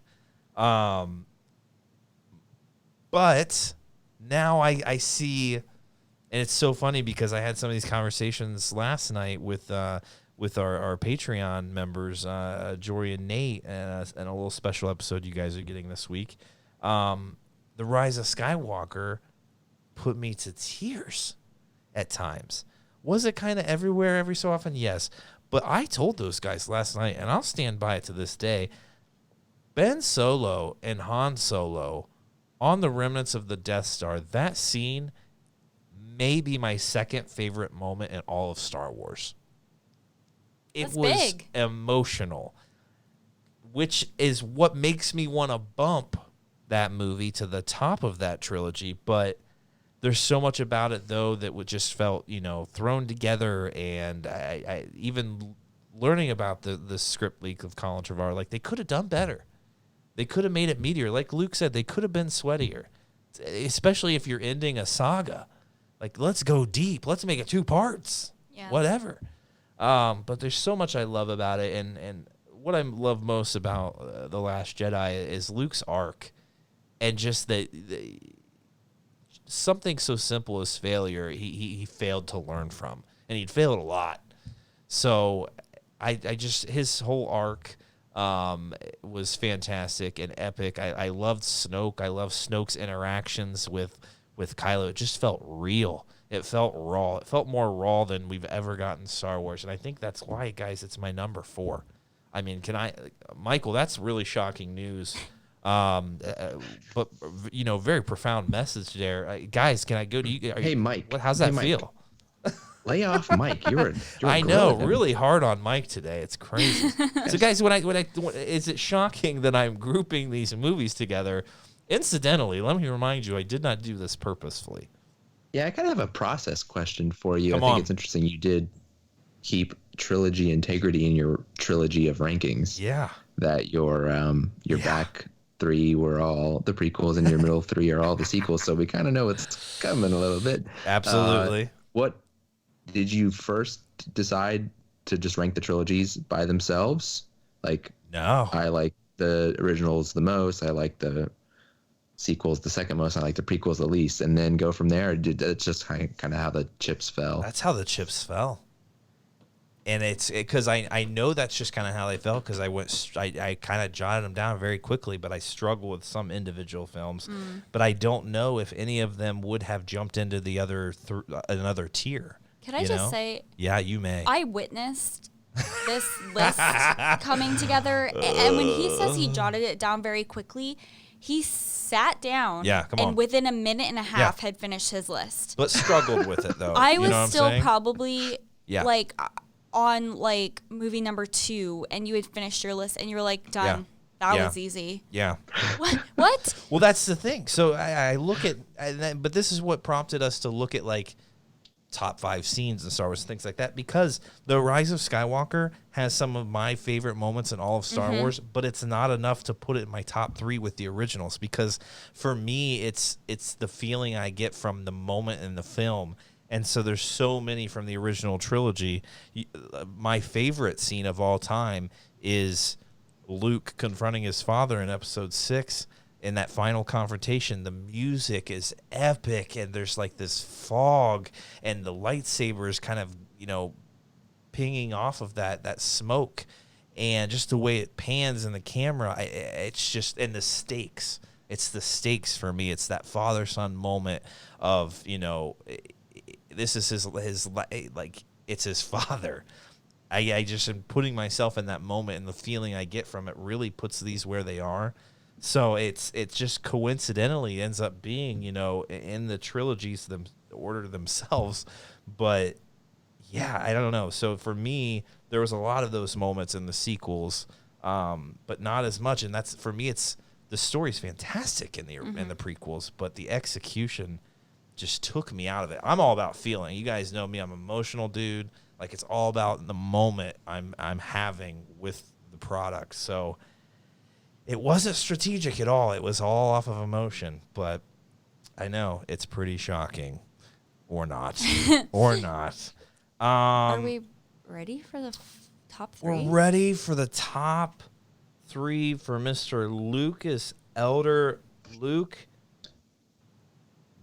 But now I see, and it's so funny because I had some of these conversations last night with our Patreon members, Jory and Nate, and a little special episode you guys are getting this week. The Rise of Skywalker put me to tears at times. Was it kind of everywhere every so often? Yes. But I told those guys last night, and I'll stand by it to this day, Ben Solo and Han Solo on the remnants of the Death Star, that scene may be my second favorite moment in all of Star Wars. It was big. Emotional, which is what makes me want to bump that movie to the top of that trilogy. But there's so much about it, though, that would just felt, thrown together. And I even learning about the script leak of Colin Trevorrow, they could have done better. They could have made it meatier. Like Luke said, they could have been sweatier, especially if you're ending a saga. Let's go deep. Let's make it 2 parts. Yeah. Whatever. But there's so much I love about it. And what I love most about The Last Jedi is Luke's arc, and just the something so simple as failure. He failed to learn from, and he'd failed a lot. So I just his whole arc was fantastic and epic. I loved Snoke. I loved Snoke's interactions with Kylo. It just felt real. It felt raw. It felt more raw than we've ever gotten in Star Wars, and I think that's why, guys, it's my number 4. I mean, Michael? That's really shocking news. But very profound message there, guys. Can I go to you? Hey, Mike. How's that feel? Lay off Mike. You're I know, really hard on Mike today. It's crazy. So, guys, is it shocking that I'm grouping these movies together? Incidentally, let me remind you, I did not do this purposefully. Yeah, I kind of have a process question for you. Come I think on. it's interesting you did keep trilogy integrity in your trilogy of rankings. Yeah. That your back 3 were all the prequels and your middle 3 are all the sequels. So we kind of know what's coming a little bit. Absolutely. What did you first decide to just rank the trilogies by themselves? Like, no, I like the originals the most. I like the sequels the second most. I like the prequels the least, and then go from there. It's just kind of how the chips fell. That's how the chips fell. And it's because I know that's just kind of how they felt, because I kind of jotted them down very quickly, but I struggle with some individual films. But I don't know if any of them would have jumped into the other another tier. Can I just say? Yeah, you may. I witnessed this list coming together, and when he says he jotted it down very quickly, he sat down and within a minute and a half had finished his list. But struggled with it, though. I was still probably like on like movie number 2, and you had finished your list, and you were like, done. That was easy. Yeah. What? Well, that's the thing. So I look at, but this is what prompted us to look at like top 5 scenes in Star Wars and things like that, because The Rise of Skywalker has some of my favorite moments in all of Star Wars, but it's not enough to put it in my top 3 with the originals, because for me it's the feeling I get from the moment in the film. And so there's so many from the original trilogy. My favorite scene of all time is Luke confronting his father in episode 6. In that final confrontation, the music is epic, and there's like this fog, and the lightsabers kind of, pinging off of that smoke, and just the way it pans in the camera, it's just, and the stakes. It's the stakes for me. It's that father-son moment of, this is his like, it's his father. I just am putting myself in that moment, and the feeling I get from it really puts these where they are. So it's just coincidentally ends up being, in the trilogies, order themselves. But yeah, I don't know. So for me, there was a lot of those moments in the sequels, but not as much. And that's, for me, it's the story's fantastic in the prequels, but the execution just took me out of it. I'm all about feeling. You guys know me. I'm an emotional dude. Like, it's all about the moment I'm having with the product. So it wasn't strategic at all. It was all off of emotion. But I know it's pretty shocking, or not, or not. Are we ready for the top 3? We're ready for the top 3 for Mr. Lucas Elder. Luke,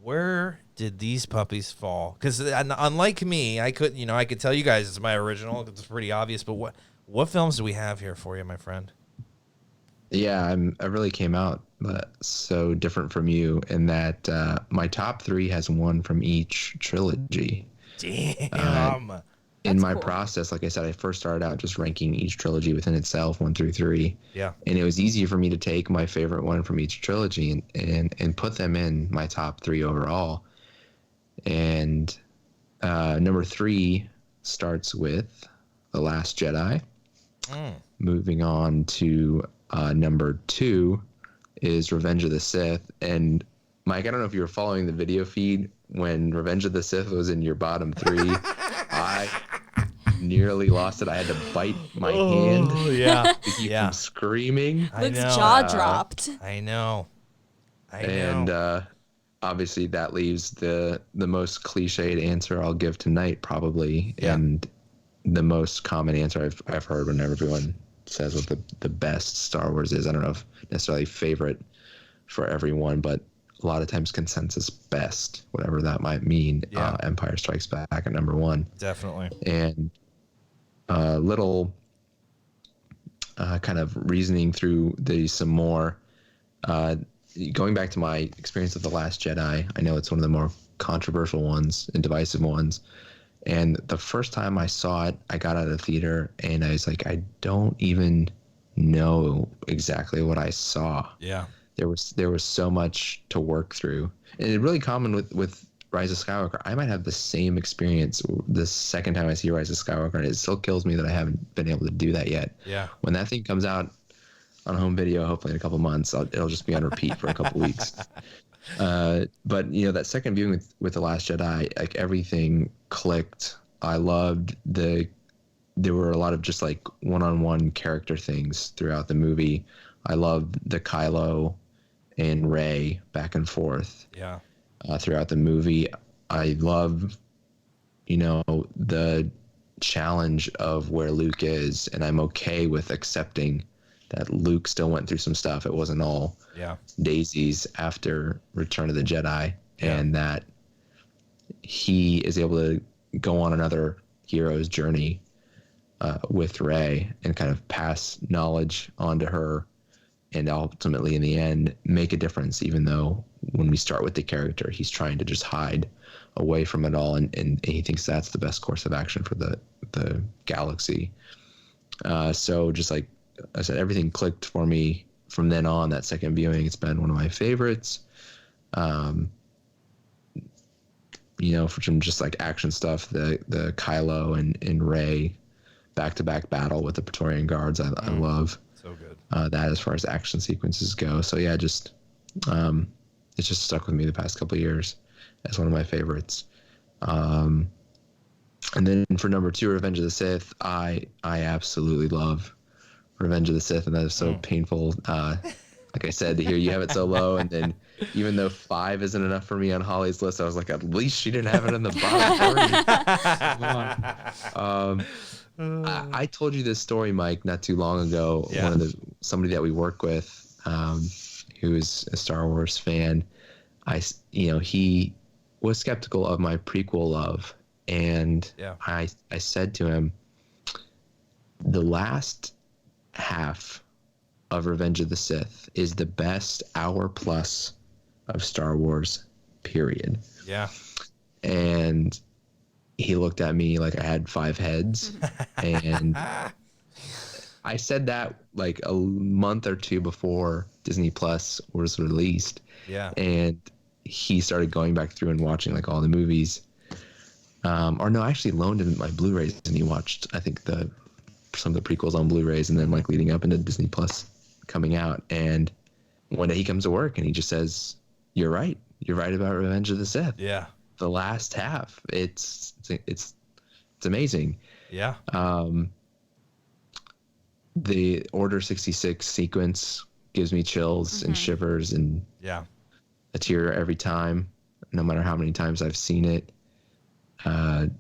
where did these puppies fall? Because unlike me, I could tell you guys it's my original. It's pretty obvious. But what films do we have here for you, my friend? Yeah, I really came out so different from you in that my top 3 has one from each trilogy. Damn. In my process, like I said, I first started out just ranking each trilogy within itself, 1 through 3. Yeah. And it was easier for me to take my favorite one from each trilogy and put them in my top 3 overall. And number 3 starts with The Last Jedi. Moving on to number 2 is Revenge of the Sith. And Mike, I don't know if you were following the video feed when Revenge of the Sith was in your bottom 3. I nearly lost it. I had to bite my hand to keep from screaming. Luke's jaw dropped. I know. And obviously that leaves the most cliched answer I'll give tonight, probably, and the most common answer I've heard when everyone says what the best Star Wars is. I don't know if necessarily favorite for everyone, but a lot of times consensus best, whatever that might mean. Yeah. Empire Strikes Back at number one. Definitely. And little kind of reasoning through these some more. Going back to my experience of The Last Jedi, I know it's one of the more controversial ones and divisive ones. And the first time I saw it, I got out of the theater and I was like, I don't even know exactly what I saw. Yeah. There was so much to work through. And it's really common with Rise of Skywalker. I might have the same experience the second time I see Rise of Skywalker, and it still kills me that I haven't been able to do that yet. Yeah. When that thing comes out on home video, hopefully in a couple months, it'll just be on repeat for a couple weeks. But that second viewing with The Last Jedi, like everything clicked. I loved there were a lot of just like one-on-one character things throughout the movie. I loved the Kylo and Rey back and forth. Yeah. Throughout the movie. I love, the challenge of where Luke is, and I'm okay with accepting that Luke still went through some stuff. It wasn't all daisies after Return of the Jedi, and that he is able to go on another hero's journey with Rey and kind of pass knowledge onto her, and ultimately in the end make a difference, even though when we start with the character, he's trying to just hide away from it all, and he thinks that's the best course of action for the galaxy. So just like I said, everything clicked for me from then on. That second viewing, it's been one of my favorites. For some just like action stuff, the Kylo and Rey back-to-back battle with the Praetorian Guards, I love. So good. That as far as action sequences go. So yeah, just it's just stuck with me the past couple of years as one of my favorites. And then for number 2, Revenge of the Sith, I absolutely love Revenge of the Sith, and that is so painful. Like I said, to hear you have it so low, and then even though 5 isn't enough for me on Holly's list, I was like, at least she didn't have it in the bottom 30. I told you this story, Mike, not too long ago. Yeah. Somebody that we work with, who is a Star Wars fan, he was skeptical of my prequel love, and I said to him, the last half of Revenge of the Sith is the best hour plus of Star Wars, period. Yeah. And he looked at me like I had 5 heads, and I said that like a month or 2 before Disney Plus was released. Yeah. And he started going back through and watching like all the movies. Or no, I actually loaned him my Blu-rays, and he watched, I think, some of the prequels on Blu-rays, and then like leading up into Disney Plus coming out. And one day he comes to work and he just says, you're right about Revenge of the Sith. Yeah. The last half, it's amazing. Yeah. The Order 66 sequence gives me chills and shivers and a tear every time, no matter how many times I've seen it. Ewan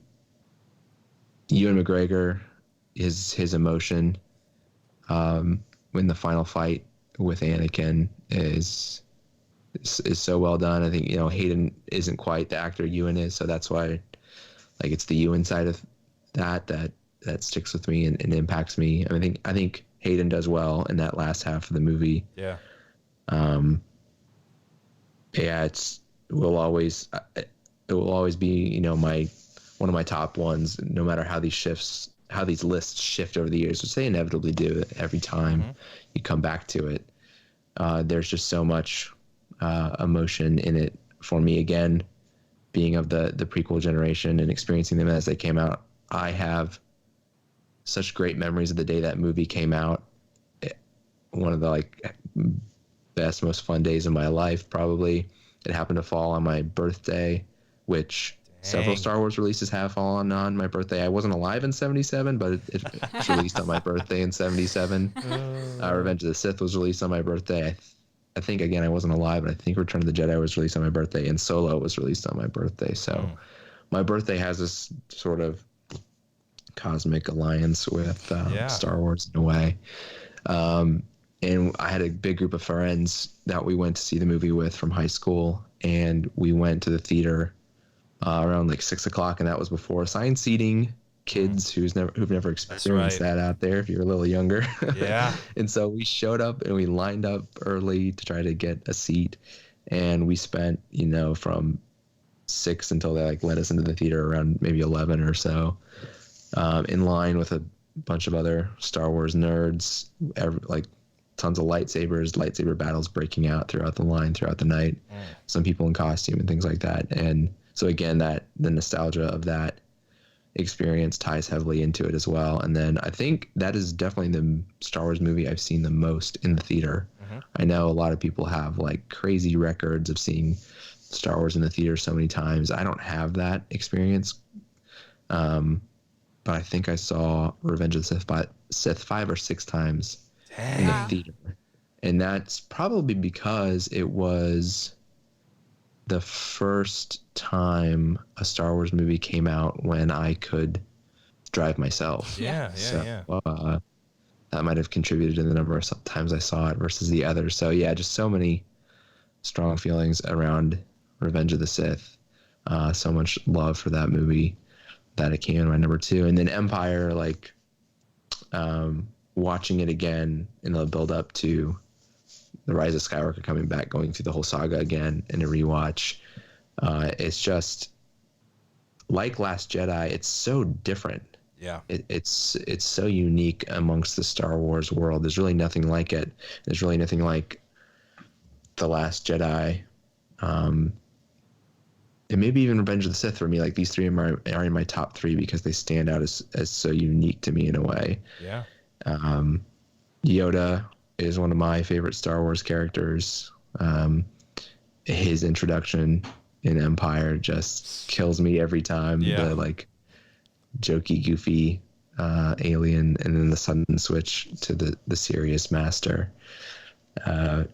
McGregor, his emotion when the final fight with Anakin is so well done. I think Hayden isn't quite the actor Ewan is, so that's why like it's the Ewan side of that sticks with me and impacts me. I think Hayden does well in that last half of the movie. Yeah. It will always be one of my top ones, no matter how these lists shift over the years, which they inevitably do every time you come back to it. There's just so much emotion in it for me. Again, being of the prequel generation and experiencing them as they came out, I have such great memories of the day that movie came out. One of the best, most fun days of my life, probably. It happened to fall on my birthday, which several Star Wars releases have fallen on my birthday. I wasn't alive in 77, but it was released on my birthday in 77. Revenge of the Sith was released on my birthday. I think, again, I wasn't alive, but I think Return of the Jedi was released on my birthday, and Solo was released on my birthday. So my birthday has this sort of cosmic alliance with Star Wars in a way. And I had a big group of friends that we went to see the movie with from high school, and we went to the theater around like 6 o'clock, and that was before assigned seating. Kids who've never experienced that out there, if you're a little younger. Yeah. And so we showed up and we lined up early to try to get a seat, and we spent, from 6 until they like let us into the theater around maybe 11 or so, in line with a bunch of other Star Wars nerds, like tons of lightsaber battles breaking out throughout the line, throughout the night, some people in costume and things like that. And so again, that the nostalgia of that experience ties heavily into it as well. And then I think that is definitely the Star Wars movie I've seen the most in the theater. I know a lot of people have like crazy records of seeing Star Wars in the theater so many times. I don't have that experience. But I think I saw Revenge of the Sith 5 or 6 times in the theater. And that's probably because it was the first time a Star Wars movie came out when I could drive myself. That might have contributed to the number of times I saw it versus the others. So yeah, just so many strong feelings around Revenge of the Sith. So much love for that movie that it came in my number 2. And then Empire, like watching it again in the build up to The Rise of Skywalker coming back, going through the whole saga again in a rewatch. It's just like Last Jedi. It's so different. Yeah. It's so unique amongst the Star Wars world. There's really nothing like it. There's really nothing like The Last Jedi. And maybe even Revenge of the Sith for me. Like these 3 are in my top 3 because they stand out as so unique to me in a way. Yeah. Yoda is one of my favorite Star Wars characters. His introduction in Empire just kills me every time. Yeah. The like jokey, goofy alien, and then the sudden switch to the serious master. You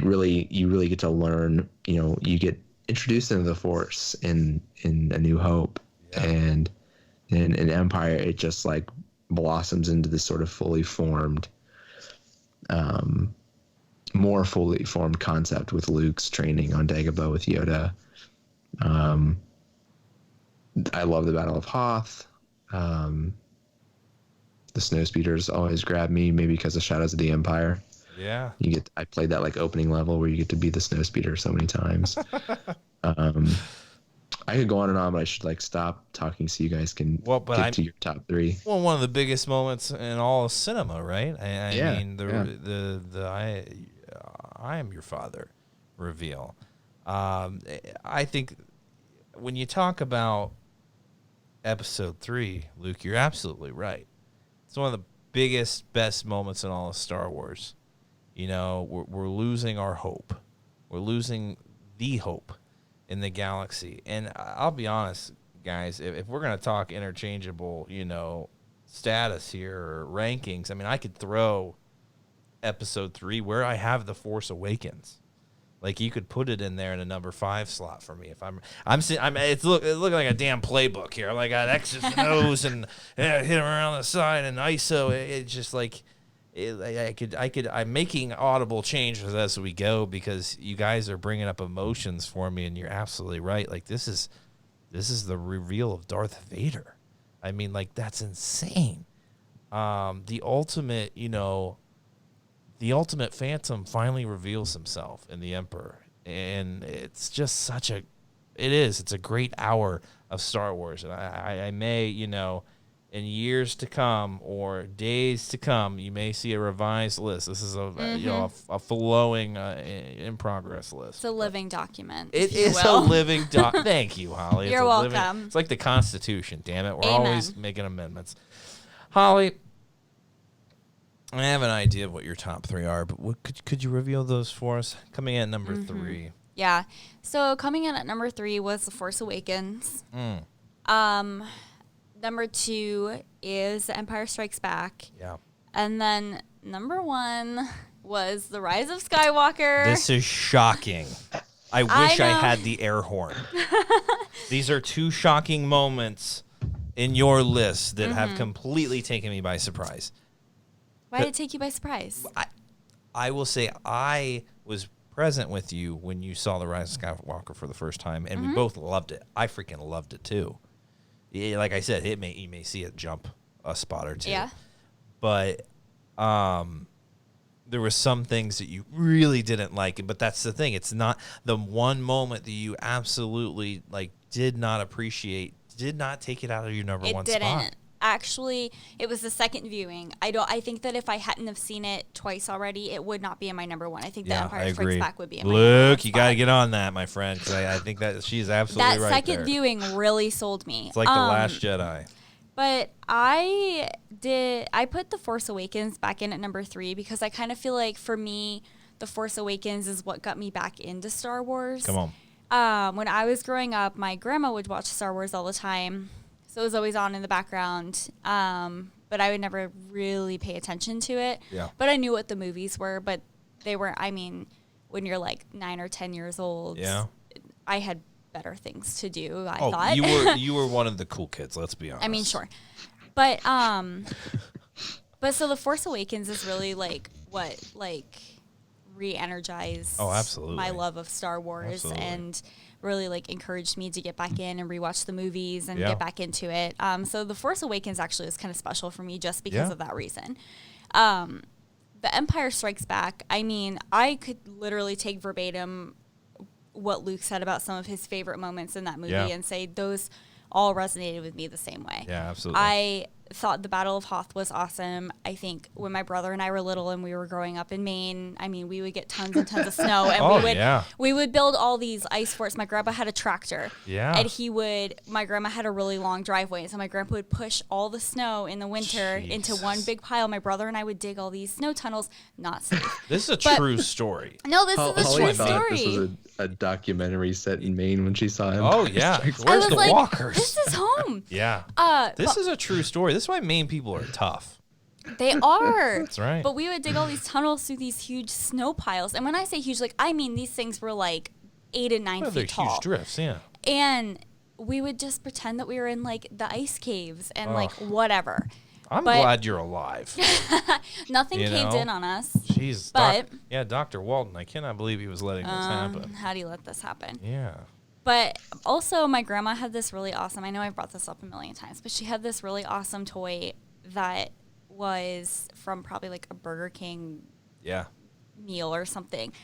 really get to learn. You get introduced into the Force in A New Hope, and in Empire, it just like blossoms into this sort of fully formed. More fully formed concept with Luke's training on Dagobah with Yoda. I love the Battle of Hoth. The Snowspeeders always grab me, maybe because of Shadows of the Empire. Yeah. I played that like opening level where you get to be the Snowspeeder so many times. I could go on and on, but I should like stop talking so you guys can get to your top 3. Well, one of the biggest moments in all of cinema, right? I mean, I am your father reveal. I think when you talk about Episode 3, Luke, you're absolutely right. It's one of the biggest, best moments in all of Star Wars. We're losing our hope. We're losing the hope in the galaxy. And I'll be honest, guys, if we're going to talk interchangeable, status here or rankings, I mean, I could throw Episode 3 where I have The Force Awakens. Like you could put it in there in a number 5 slot for me. If it's looking like a damn playbook here. Like I got X's and O's and hit them around the side and ISO. It's just like I'm making audible changes as we go because you guys are bringing up emotions for me, and you're absolutely right. Like this is the reveal of Darth Vader. I mean, like that's insane. The ultimate Phantom finally reveals himself in the Emperor, and it's just it's a great hour of Star Wars, and I may, in years to come or days to come, you may see a revised list. This is a flowing in progress list. It's a living document. It is a living document. Thank you, Holly. You're welcome. It's like the Constitution. Damn it, we're Amen. always making amendments. Holly, I have an idea of what your top 3 are, but could you reveal those for us? Coming in at number 3. Yeah. So coming in at number 3 was The Force Awakens. Number 2 is The Empire Strikes Back. Yeah. And then number 1 was The Rise of Skywalker. This is shocking. I wish I had the air horn. These are 2 shocking moments in your list that have completely taken me by surprise. Why did it take you by surprise? I will say I was present with you when you saw The Rise of Skywalker for the first time, and we both loved it. I freaking loved it too. Yeah, like I said, you may see it jump a spot or two. Yeah. But there were some things that you really didn't like, but that's the thing. It's not the one moment that you absolutely did not appreciate, did not take it out of your number one spot. It didn't. Actually, it was the second viewing. I think that if I hadn't have seen it twice already, it would not be in my number one. I think The Empire Strikes Back would be in my number one you got to get on that, my friend, because I think that she's absolutely right. That second viewing really sold me. It's like The Last Jedi. But I put The Force Awakens back in at number 3 because I kind of feel like for me, The Force Awakens is what got me back into Star Wars. Come on. When I was growing up, my grandma would watch Star Wars all the time. So it was always on in the background, but I would never really pay attention to it. Yeah. But I knew what the movies were, but they weren't, when you're 9 or 10 years old, I had better things to do, I thought. You were one of the cool kids, let's be honest. Sure. But so The Force Awakens is really what re-energized my love of Star Wars and really encouraged me to get back in and rewatch the movies and get back into it. So The Force Awakens actually was kind of special for me just because of that reason. The Empire Strikes Back, I could literally take verbatim what Luke said about some of his favorite moments in that movie and say those all resonated with me the same way. Yeah, absolutely. I thought the Battle of Hoth was awesome. I think when my brother and I were little and we were growing up in Maine, we would get tons and tons of snow, and we would build all these ice forts. My grandpa had a tractor, and my grandma had a really long driveway, so my grandpa would push all the snow in the winter into one big pile. My brother and I would dig all these snow tunnels. Not safe. This is a true story. No, this is a true story. This was a documentary set in Maine when she saw him. Oh yeah, where's the walkers? This is home. Yeah. This is a true story. This is why Maine people are tough. They are. That's right. But we would dig all these tunnels through these huge snow piles. And when I say huge, these things were 8 and 9 feet tall. They're huge drifts, yeah. And we would just pretend that we were in the ice caves and whatever. I'm glad you're alive. Nothing caved in on us. Jeez. But Dr. Walton, I cannot believe he was letting this happen. How do you let this happen? Yeah. But also, my grandma had this really awesome, I know I've brought this up a million times, but she had this really awesome toy that was from probably a Burger King meal or something.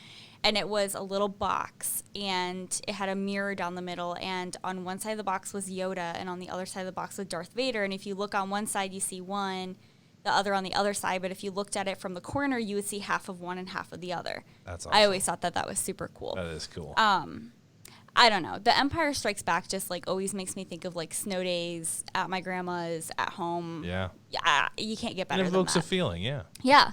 And it was a little box, and it had a mirror down the middle, and on one side of the box was Yoda, and on the other side of the box was Darth Vader. And if you look on one side, you see one, the other on the other side, but if you looked at it from the corner, you would see half of one and half of the other. That's awesome. I always thought that was super cool. That is cool. I don't know. The Empire Strikes Back just always makes me think of snow days at my grandma's, at home. Yeah. Yeah, you can't get better than that. It evokes a feeling, yeah. Yeah.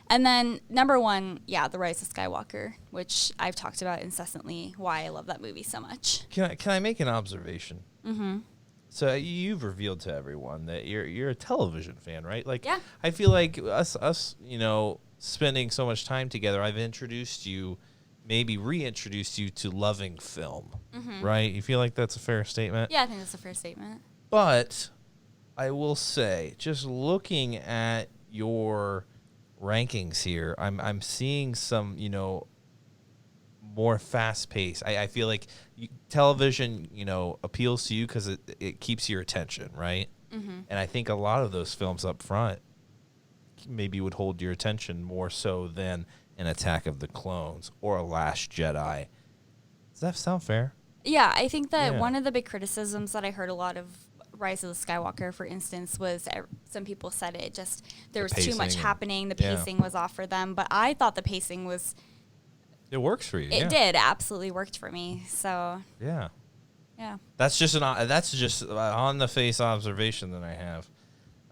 And then number 1, The Rise of Skywalker, which I've talked about incessantly why I love that movie so much. Can I make an observation? Mm-hmm. So you've revealed to everyone that you're a television fan, right? I feel like us, spending so much time together, I've introduced you, maybe reintroduced you to loving film, right? You feel like that's a fair statement? Yeah, I think that's a fair statement. But I will say, just looking at your rankings here, I'm seeing some, more fast pace. I feel like television, appeals to you because it keeps your attention, right? Mm-hmm. And I think a lot of those films up front maybe would hold your attention more so than an Attack of the Clones or a Last Jedi. Does that sound fair? Yeah, I think that one of the big criticisms that I heard a lot of Rise of the Skywalker, for instance, was some people said there was too much happening. The pacing was off for them, but I thought the pacing was. It works for you. It did absolutely worked for me. So yeah. That's just on the face observation that I have.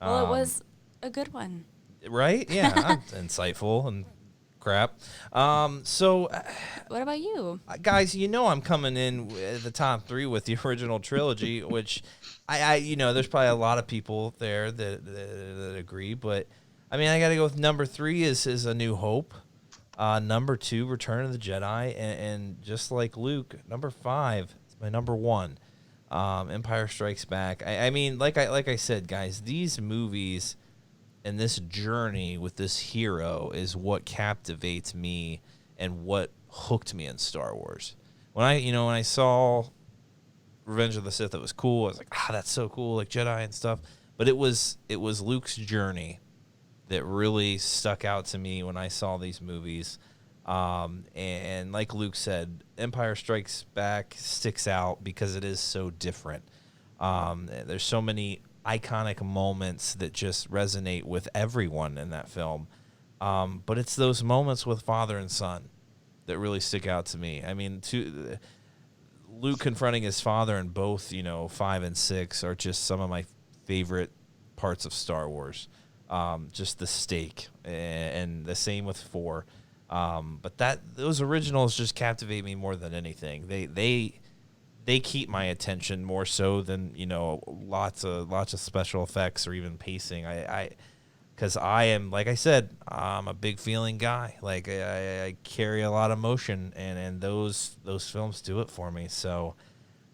Well, it was a good one. Right? Yeah, insightful and crap. So what about you? Guys, I'm coming in at the top 3 with the original trilogy, which I there's probably a lot of people there that agree, but I got to go with number 3 is A New Hope. Number 2, Return of the Jedi, and just like Luke, number 5 is my number 1. Empire Strikes Back. I mean, like I said, guys, these movies and this journey with this hero is what captivates me and what hooked me in Star Wars. When I saw Revenge of the Sith, it was cool. I was like, that's so cool, like Jedi and stuff. But it was Luke's journey that really stuck out to me when I saw these movies. And like Luke said, Empire Strikes Back sticks out because it is so different. There's so many iconic moments that just resonate with everyone in that film. But it's those moments with father and son that really stick out to me. I mean, Luke confronting his father in both, 5 and 6 are just some of my favorite parts of Star Wars. Just the stake, and the same with 4. But those originals just captivate me more than anything. They keep my attention more so than lots of special effects or even pacing. Because I am, like I said, I'm a big feeling guy. Like I carry a lot of emotion, and those films do it for me. So,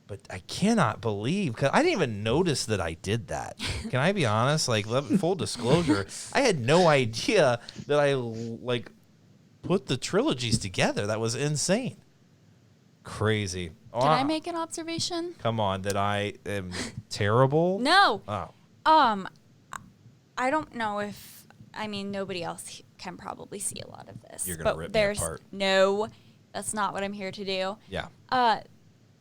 but I cannot believe, because I didn't even notice that I did that. Can I be honest? Like, full disclosure, I had no idea that I put the trilogies together. That was insane. Crazy. Can I make an observation? Come on, that I am terrible? No. Oh. I don't know if, nobody else can probably see a lot of this. You're going to rip me apart. No, that's not what I'm here to do. Yeah.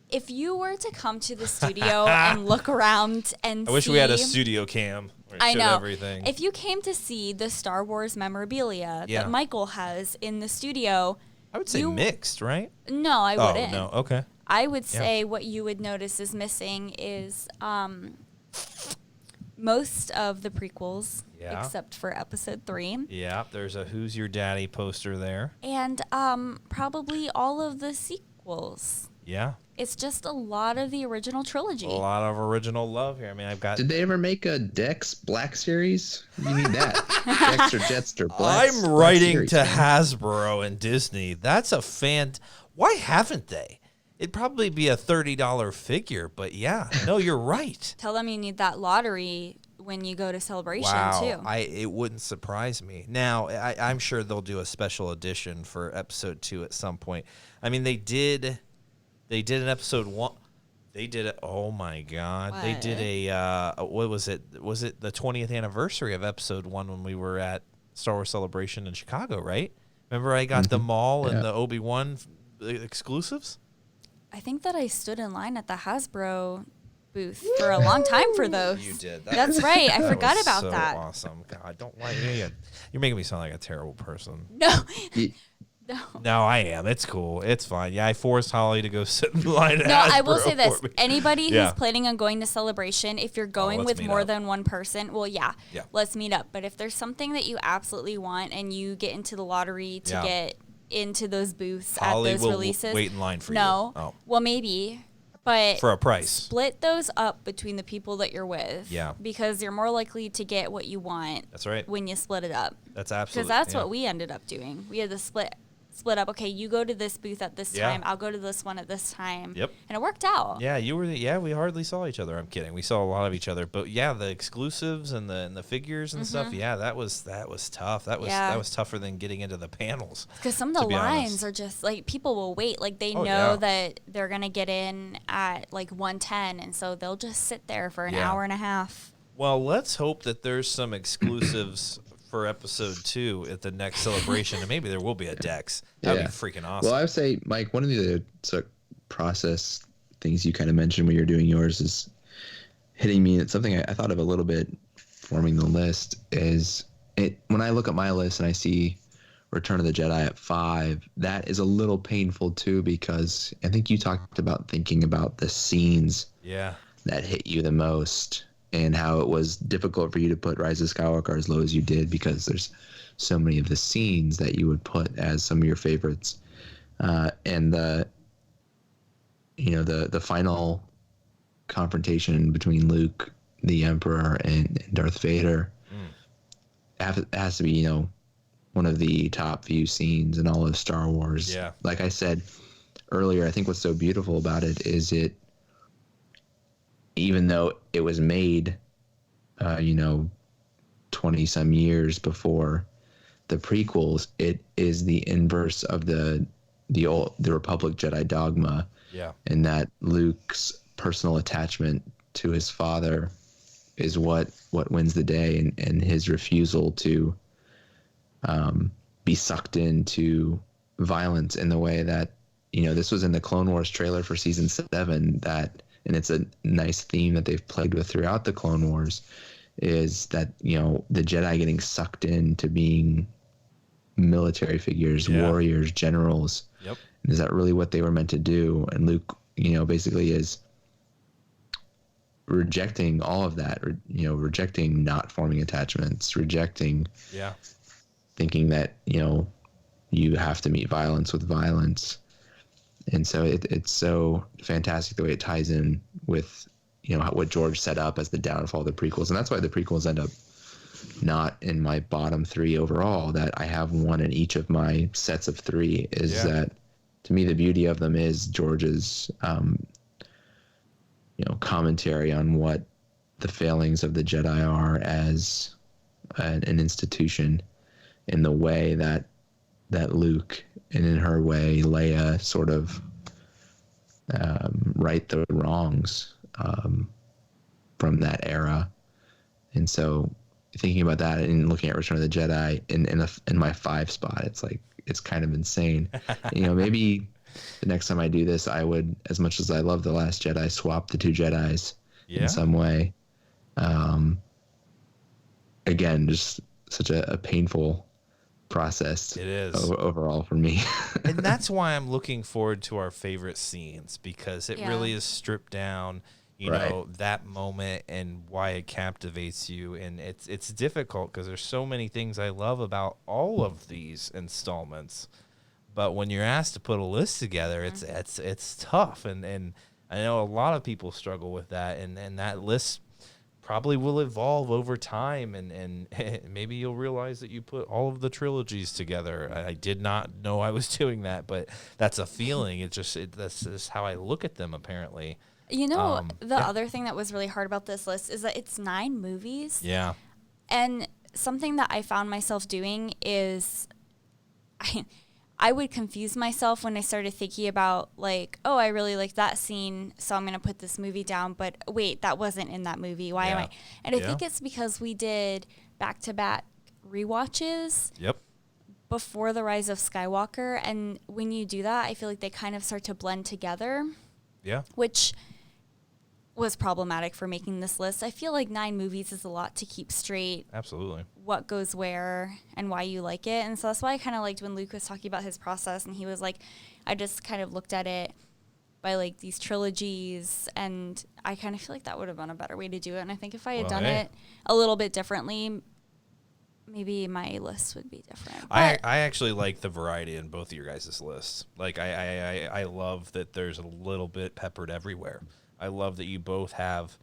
If you were to come to the studio and look around and I wish we had a studio cam. I know. Everything. If you came to see the Star Wars memorabilia that Michael has in the studio, I would say mixed, right? No, I wouldn't. Oh, no. Okay. I would say what you would notice is missing is most of the prequels, except for Episode 3. Yeah, there's a Who's Your Daddy poster there. And probably all of the sequels. Yeah. It's just a lot of the original trilogy. A lot of original love here. I mean, I've got... Did they ever make a Dex Black series? You need that. Dex or Jetster Black. I'm writing to Hasbro and Disney. That's a fan... Why haven't they? It'd probably be a $30 figure, but yeah. No, you're right. Tell them you need that lottery when you go to Celebration, too. It wouldn't surprise me. Now, I'm sure they'll do a special edition for Episode 2 at some point. I mean, they did an Episode 1. They did it. Oh, my God. What? They did what was it? Was it the 20th anniversary of Episode 1 when we were at Star Wars Celebration in Chicago, right? Remember I got the Maul and the Obi-Wan exclusives? I think that I stood in line at the Hasbro booth for a long time for those. You did. That's right. I forgot about so that. Awesome. God, don't lie. You're making me sound like a terrible person. No. No, I am. It's cool. It's fine. Yeah, I forced Holly to go sit in line. No, I will say this. Anybody who's planning on going to Celebration, if you're going with more than one person, let's meet up. But if there's something that you absolutely want and you get into the lottery to get into those booths Holly at those releases. Wait in line for you. No. Oh. Well, maybe. But for a price. Split those up between the people that you're with. Yeah. Because you're more likely to get what you want. That's right. When you split it up. That's absolutely. Because that's what we ended up doing. We had to split up. Okay, you go to this booth at this time. I'll go to this one at this time. Yep. And it worked out. Yeah, we hardly saw each other. I'm kidding. We saw a lot of each other. But yeah, the exclusives and the figures and stuff. Yeah, that was tough. That was tougher than getting into the panels. Because some of the lines are just like people will wait. Like they know that they're gonna get in at like 1:10, and so they'll just sit there for an hour and a half. Well, let's hope that there's some exclusives for Episode 2 at the next Celebration, and maybe there will be a Dex. That would be freaking awesome. Well, I would say, Mike, one of the process things you kind of mentioned when you're doing yours is hitting me. It's something I thought of a little bit forming the list. Is when I look at my list and I see Return of the Jedi at 5, that is a little painful too, because I think you talked about thinking about the scenes that hit you the most, and how it was difficult for you to put Rise of Skywalker as low as you did because there's so many of the scenes that you would put as some of your favorites. And the final confrontation between Luke, the Emperor, and Darth Vader has to be, one of the top few scenes in all of Star Wars. Yeah. Like I said earlier, I think what's so beautiful about it is even though it was made, 20 some years before the prequels, it is the inverse of the Republic Jedi dogma. Yeah. And that Luke's personal attachment to his father is what wins the day, and his refusal to be sucked into violence in the way that, this was in the Clone Wars trailer for season 7, that, and it's a nice theme that they've played with throughout the Clone Wars, is that, the Jedi getting sucked into being military figures, warriors, generals. Yep. Is that really what they were meant to do? And Luke, basically is rejecting all of that, rejecting not forming attachments, rejecting thinking that, you have to meet violence with violence. And so it's so fantastic the way it ties in with, what George set up as the downfall of the prequels. And that's why the prequels end up not in my bottom 3 overall, that I have one in each of my sets of 3, is that, to me, the beauty of them is George's, commentary on what the failings of the Jedi are as an institution, in the way that Luke, and in her way, Leia, sort of right the wrongs from that era. And so thinking about that and looking at Return of the Jedi in my 5 spot, it's like, it's kind of insane. Maybe the next time I do this, I would, as much as I love The Last Jedi, swap the 2 Jedis in some way. Again, just such a painful process. It is overall for me. And that's why I'm looking forward to our favorite scenes, because it really is stripped down, you know, that moment, and why it captivates you. And it's difficult because there's so many things I love about all of these installments. But when you're asked to put a list together, it's tough. And I know a lot of people struggle with that. And that list probably will evolve over time. And maybe you'll realize that you put all of the trilogies together. I did not know I was doing that, but that's a feeling. That's just how I look at them, apparently. The other thing that was really hard about this list is that it's 9 movies. Yeah. And something that I found myself doing is I would confuse myself when I started thinking about, like, oh, I really like that scene, so I'm going to put this movie down. But wait, that wasn't in that movie. Why am I? And I think it's because we did back-to-back rewatches. Yep. Before The Rise of Skywalker. And when you do that, I feel like they kind of start to blend together. Yeah. Which was problematic for making this list. I feel like 9 movies is a lot to keep straight. Absolutely. What goes where and why you like it. And so that's why I kind of liked when Luke was talking about his process, and he was like, I just kind of looked at it by like these trilogies, and I kind of feel like that would have been a better way to do it. And I think if I had done it a little bit differently, maybe my list would be different. I actually like the variety in both of your guys' lists. Like, I love that there's a little bit peppered everywhere. I love that you both have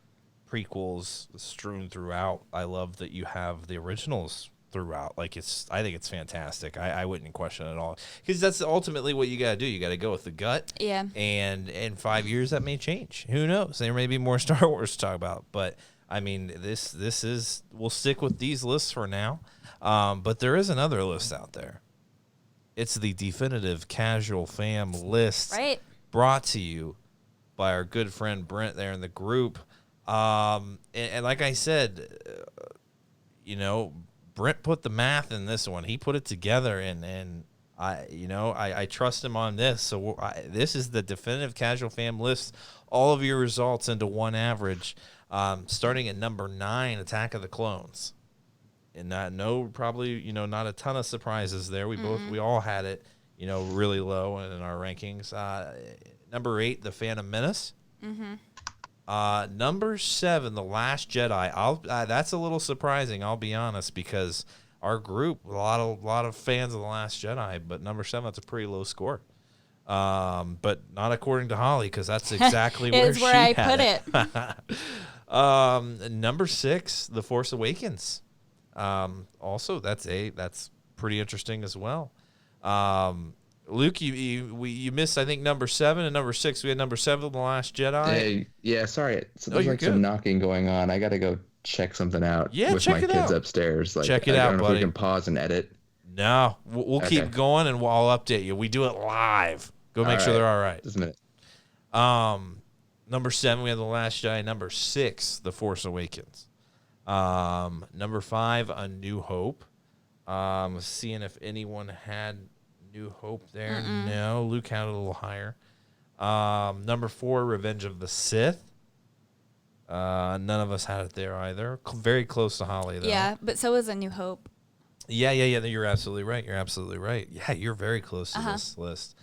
prequels strewn throughout. I love that you have the originals throughout. Like, I think it's fantastic. I wouldn't question it at all, because that's ultimately what you got to do. You got to go with the gut. Yeah. And in 5 years, that may change. Who knows? There may be more Star Wars to talk about. But I mean, this is, we'll stick with these lists for now. But there is another list out there. It's the definitive Casual Fam list, brought to you by our good friend Brent there in the group. And like I said, Brent put the math in this one. He put it together, and I trust him on this. So this is the definitive Casual Fam list. All of your results into one average, starting at number 9, Attack of the Clones. And probably not a ton of surprises there. We all had it, really low in our rankings. Number 8, The Phantom Menace. Mm-hmm. Number 7, The Last Jedi. That's a little surprising, I'll be honest, because our group, a lot of fans of The Last Jedi, but number 7, that's a pretty low score. But not according to Holly, because that's exactly where I put it. Number 6, The Force Awakens. Also, that's pretty interesting as well. Luke, you missed, I think, number 7 and number 6. We had number 7, The Last Jedi. Hey, yeah, sorry. So there's like some knocking going on. I got to go check something out with my kids upstairs. Like, check it out, buddy. I don't know if we can pause and edit. No, we'll keep going, and I'll update you. We do it live. Go make sure they're all right. Just a minute. Number 7, we have The Last Jedi. Number 6, The Force Awakens. Number 5, A New Hope. Seeing if anyone had New Hope there. No, Luke had it a little higher. Number 4, Revenge of the Sith. None of us had it there either. Very close to Holly, though. Yeah, but so is A New Hope. Yeah. You're absolutely right. Yeah, you're very close to this list.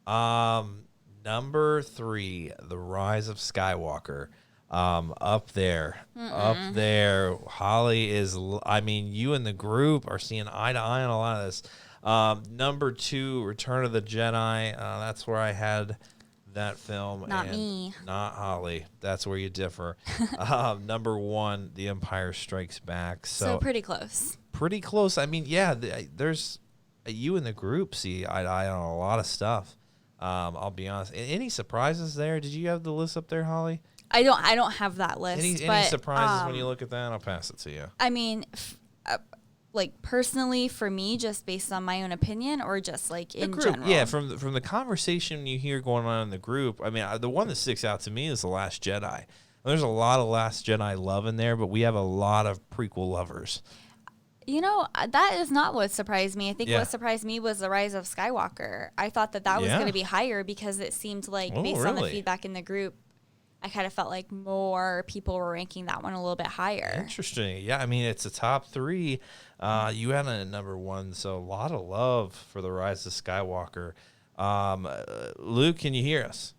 Number 3, The Rise of Skywalker. Up there. Holly is, I mean, you and the group are seeing eye to eye on a lot of this. Number 2, Return of the Jedi. That's where I had that film. Not me. Not Holly. That's where you differ. Number 1, The Empire Strikes Back. So pretty close. Pretty close. I mean, yeah, there's you and the group see eye to eye on a lot of stuff. I'll be honest. Any surprises there? Did you have the list up there, Holly? I don't have that list. Any surprises when you look at that? I'll pass it to you. I mean, like personally for me, just based on my own opinion, or just like in general. Yeah, from the conversation you hear going on in the group. I mean, the one that sticks out to me is The Last Jedi. There's a lot of Last Jedi love in there, but we have a lot of prequel lovers. You know, that is not what surprised me. I think what surprised me was The Rise of Skywalker. I thought that was going to be higher because it seemed like, based on the feedback in the group, I kind of felt like more people were ranking that one a little bit higher. Interesting. Yeah, I mean, it's a top 3. You had it at number 1, so a lot of love for The Rise of Skywalker. Luke, can you hear us?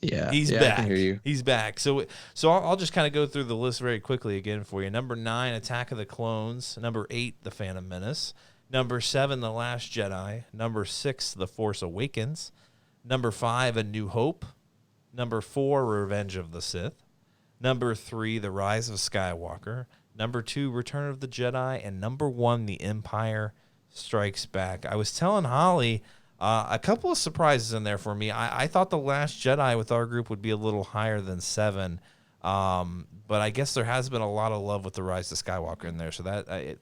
Yeah, he's back. I can hear you. He's back. So I'll just kind of go through the list very quickly again for you. Number 9, Attack of the Clones. Number 8, The Phantom Menace. Number 7, The Last Jedi. Number 6, The Force Awakens. Number 5, A New Hope. Number 4, Revenge of the Sith. Number 3, The Rise of Skywalker. Number 2, Return of the Jedi. And number 1, The Empire Strikes Back. I was telling Holly a couple of surprises in there for me. I thought The Last Jedi with our group would be a little higher than 7. But I guess there has been a lot of love with The Rise of Skywalker in there. So that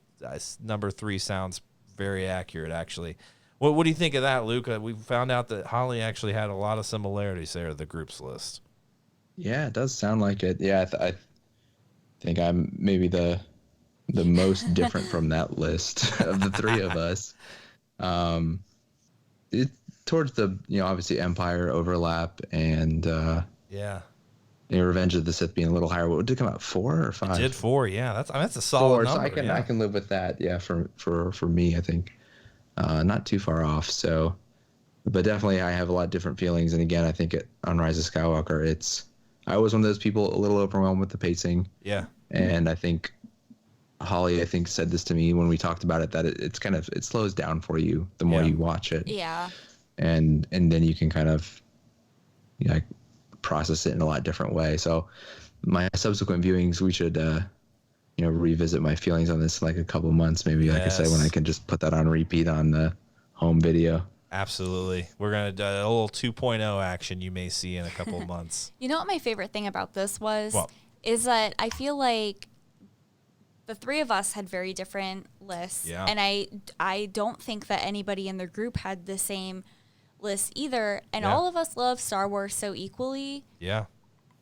number 3 sounds very accurate, actually. What do you think of that, Luke? We found out that Holly actually had a lot of similarities there, the group's list. Yeah, it does sound like it. Yeah, I think I'm maybe the most different from that list of the 3 of us. Towards the, obviously Empire overlap and Revenge of the Sith being a little higher. What did it come out, 4 or 5? It did 4, yeah. That's a solid 4, number. So I can live with that. Yeah, for me, I think not too far off. So, but definitely I have a lot of different feelings. And again, I think on Rise of Skywalker, I was one of those people a little overwhelmed with the pacing. Yeah. And I think Holly, said this to me when we talked about it, that it slows down for you the more you watch it. Yeah. And then you can kind of process it in a lot different way. So my subsequent viewings, we should revisit my feelings on this in like a couple months, maybe. Like I said, when I can just put that on repeat on the home video. Absolutely. We're going to do a little 2.0 action you may see in a couple of months. You know what my favorite thing about this was? Is that I feel like the 3 of us had very different lists. Yeah. And I don't think that anybody in the group had the same list either. And all of us love Star Wars so equally. Yeah.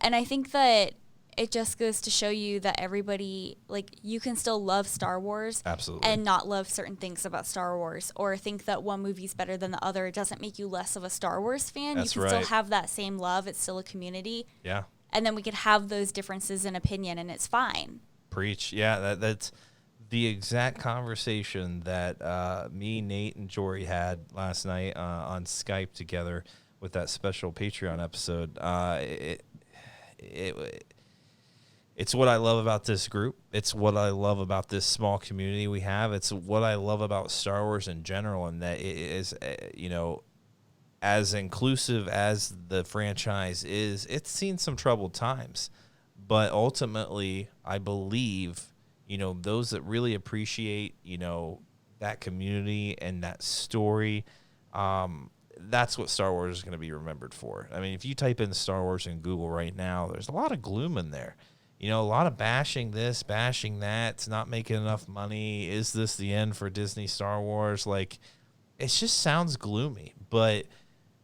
And I think that it just goes to show you that everybody, like, you can still love Star Wars. Absolutely. And not love certain things about Star Wars, or think that one movie's better than the other. It doesn't make you less of a Star Wars fan. That's you can still have that same love. It's still a community. Yeah. And then we could have those differences in opinion, and it's fine. Preach. Yeah, that's the exact conversation that me, Nate, and Jory had last night on Skype together with that special Patreon episode. It's what I love about this group. It's what I love about this small community we have. It's what I love about Star Wars in general, and that it is, as inclusive as the franchise is, it's seen some troubled times. But ultimately, I believe, those that really appreciate, that community and that story, that's what Star Wars is going to be remembered for. I mean, if you type in Star Wars in Google right now, there's a lot of gloom in there. You know, a lot of bashing this, bashing that. It's not making enough money. Is this the end for Disney Star Wars? Like, it just sounds gloomy. But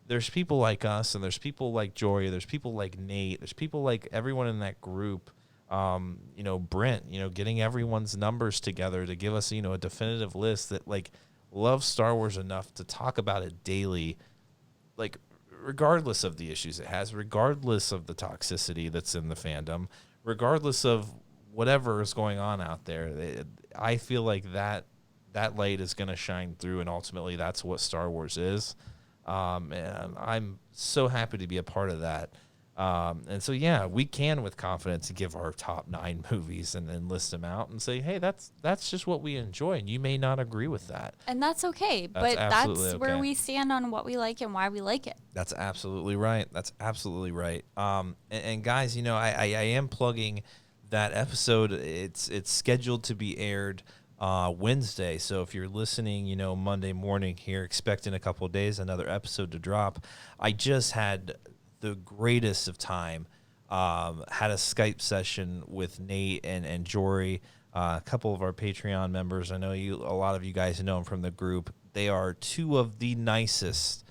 there's people like us, and there's people like Jory, there's people like Nate, there's people like everyone in that group. You know, Brent, you know, getting everyone's numbers together to give us, you know, a definitive list that, like, loves Star Wars enough to talk about it daily, like, regardless of the issues it has, regardless of the toxicity that's in the fandom, regardless of whatever is going on out there. I feel like that light is going to shine through, and ultimately that's what Star Wars is. And I'm so happy to be a part of that. And so, yeah, we can with confidence give our top 9 movies and then list them out and say, hey, that's just what we enjoy. And you may not agree with that. And that's okay. But that's where we stand on what we like and why we like it. That's absolutely right. That's absolutely right. And guys, you know, I am plugging that episode. It's scheduled to be aired Wednesday. So if you're listening, you know, Monday morning here, expect in a couple of days another episode to drop. I just had the greatest of time. Had a Skype session with Nate and Jory, a couple of our Patreon members. I know a lot of you guys know them from the group. They are 2 of the nicest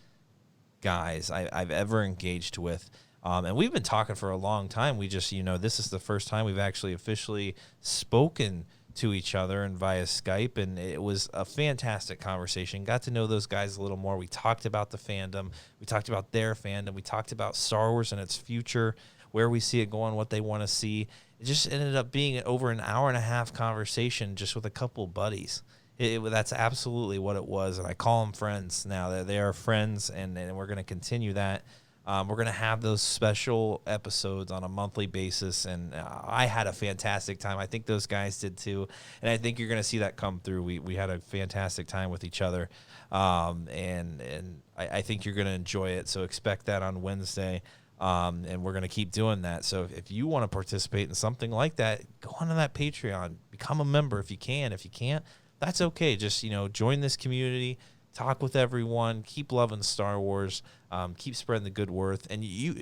guys I've ever engaged with. And we've been talking for a long time. We just, you know, this is the first time we've actually officially spoken to each other and via Skype, and it was a fantastic conversation. Got to know those guys a little more. We talked about the fandom. We talked about their fandom. We talked about Star Wars and its future, where we see it going, what they want to see. It just ended up being over an hour and a half conversation just with a couple buddies. That's absolutely what it was, and I call them friends now. They are friends, and we're going to continue that. We're going to have those special episodes on a monthly basis, and I had a fantastic time. I think those guys did too, and I think you're going to see that come through. We had a fantastic time with each other, and I think you're going to enjoy it, so expect that on Wednesday, and we're going to keep doing that. So if you want to participate in something like that, go onto that Patreon, become a member if you can. If you can't, that's okay. Just, you know, join this community, talk with everyone, keep loving Star Wars, keep spreading the good word, and you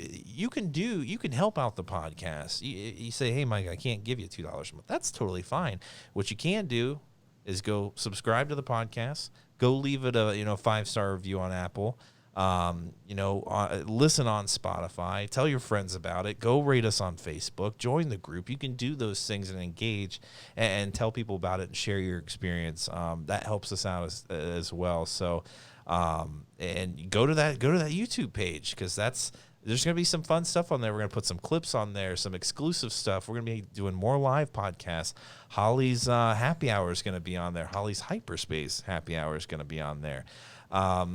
can help out the podcast. You say, hey, Mike, I can't give you $2 a month. That's totally fine. What you can do is go subscribe to the podcast, go leave it a 5-star review on Apple, listen on Spotify, tell your friends about it, go rate us on Facebook, join the group. You can do those things and engage and tell people about it and share your experience. That helps us out as well. So, and go to that YouTube page, because there's going to be some fun stuff on there. We're going to put some clips on there, some exclusive stuff. We're going to be doing more live podcasts. Holly's happy hour is going to be on there. Holly's hyperspace happy hour is going to be on there.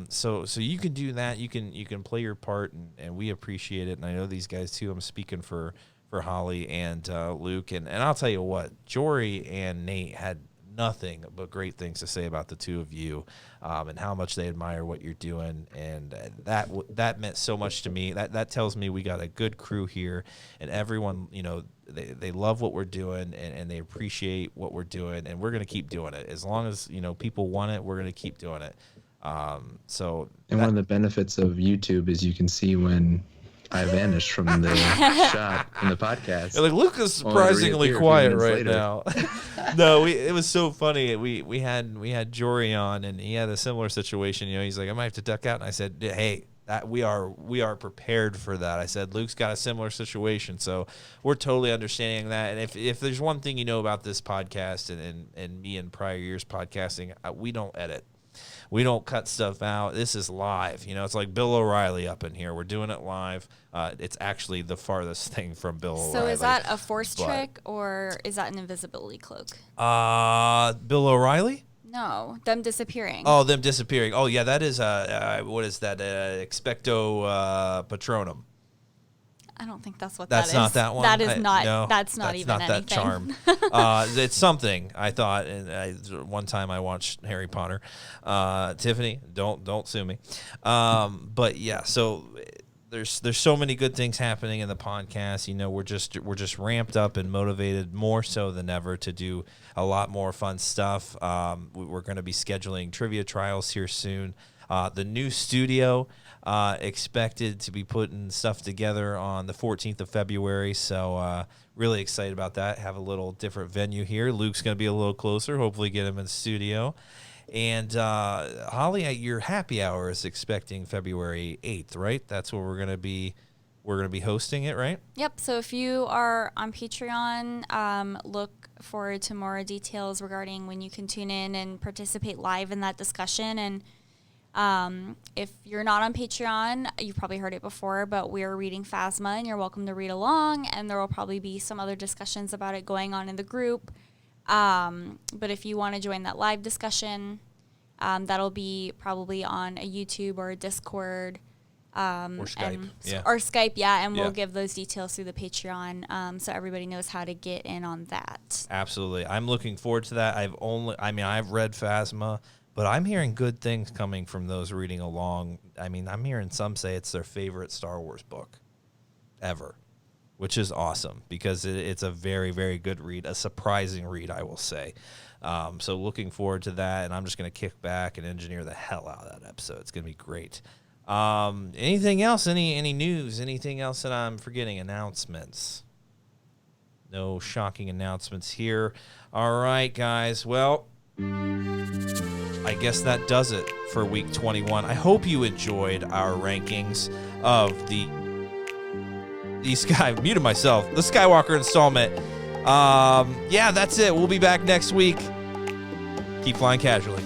So you can do that. You can play your part, and we appreciate it. And I know these guys too. I'm speaking for Holly and Luke, and I'll tell you what, Jory and Nate had nothing but great things to say about the two of you, and how much they admire what you're doing, and that meant so much to me. That tells me we got a good crew here, and everyone, you know, they love what we're doing, and they appreciate what we're doing, and we're going to keep doing it. As long as, you know, people want it, we're going to keep doing it. One of the benefits of YouTube is you can see when I vanished from the shot in the podcast. Like, Luke is surprisingly quiet right now. No, it was so funny. We had Jory on, and he had a similar situation. You know, he's like, I might have to duck out, and I said, hey, that we are prepared for that. I said, Luke's got a similar situation, so we're totally understanding that. And if there's one thing you know about this podcast and me in prior years podcasting, we don't edit. We don't cut stuff out. This is live. You know, it's like Bill O'Reilly up in here. We're doing it live. It's actually the farthest thing from Bill O'Reilly. So is that a force trick, or is that an invisibility cloak? Bill O'Reilly? No, them disappearing. Oh, them disappearing. Oh, yeah, that is, what is that? Expecto Patronum. I don't think that's what that's that is. That's not that one. That is not. No, that's not even not anything. that charm. It's something. I thought. And one time I watched Harry Potter. Tiffany, don't sue me. But yeah. So there's so many good things happening in the podcast. You know, we're just ramped up and motivated more so than ever to do a lot more fun stuff. We're going to be scheduling trivia trials here soon. The new studio expected to be putting stuff together on the 14th of February. So really excited about that. Have a little different venue here. Luke's going to be a little closer. Hopefully get him in the studio. And Holly, your happy hour is expecting February 8th, right? That's where we're gonna be hosting it, right? Yep. So if you are on Patreon, look forward to more details regarding when you can tune in and participate live in that discussion. And if you're not on Patreon, you've probably heard it before, but we're reading Phasma, and you're welcome to read along. And there will probably be some other discussions about it going on in the group. But if you want to join that live discussion, that'll be probably on a YouTube or a Discord, or Skype, and we'll give those details through the Patreon, so everybody knows how to get in on that. Absolutely. I'm looking forward to that. I've read Phasma, but I'm hearing good things coming from those reading along. I mean, I'm hearing some say it's their favorite Star Wars book ever, which is awesome because it's a very, very good read, a surprising read, I will say. So looking forward to that, and I'm just going to kick back and engineer the hell out of that episode. It's going to be great. Anything else? Any news? Anything else that I'm forgetting? Announcements? No shocking announcements here. All right, guys. Well, I guess that does it for week 21. I hope you enjoyed our rankings of the Skywalker installment. Yeah, that's it. We'll be back next week. Keep flying casually.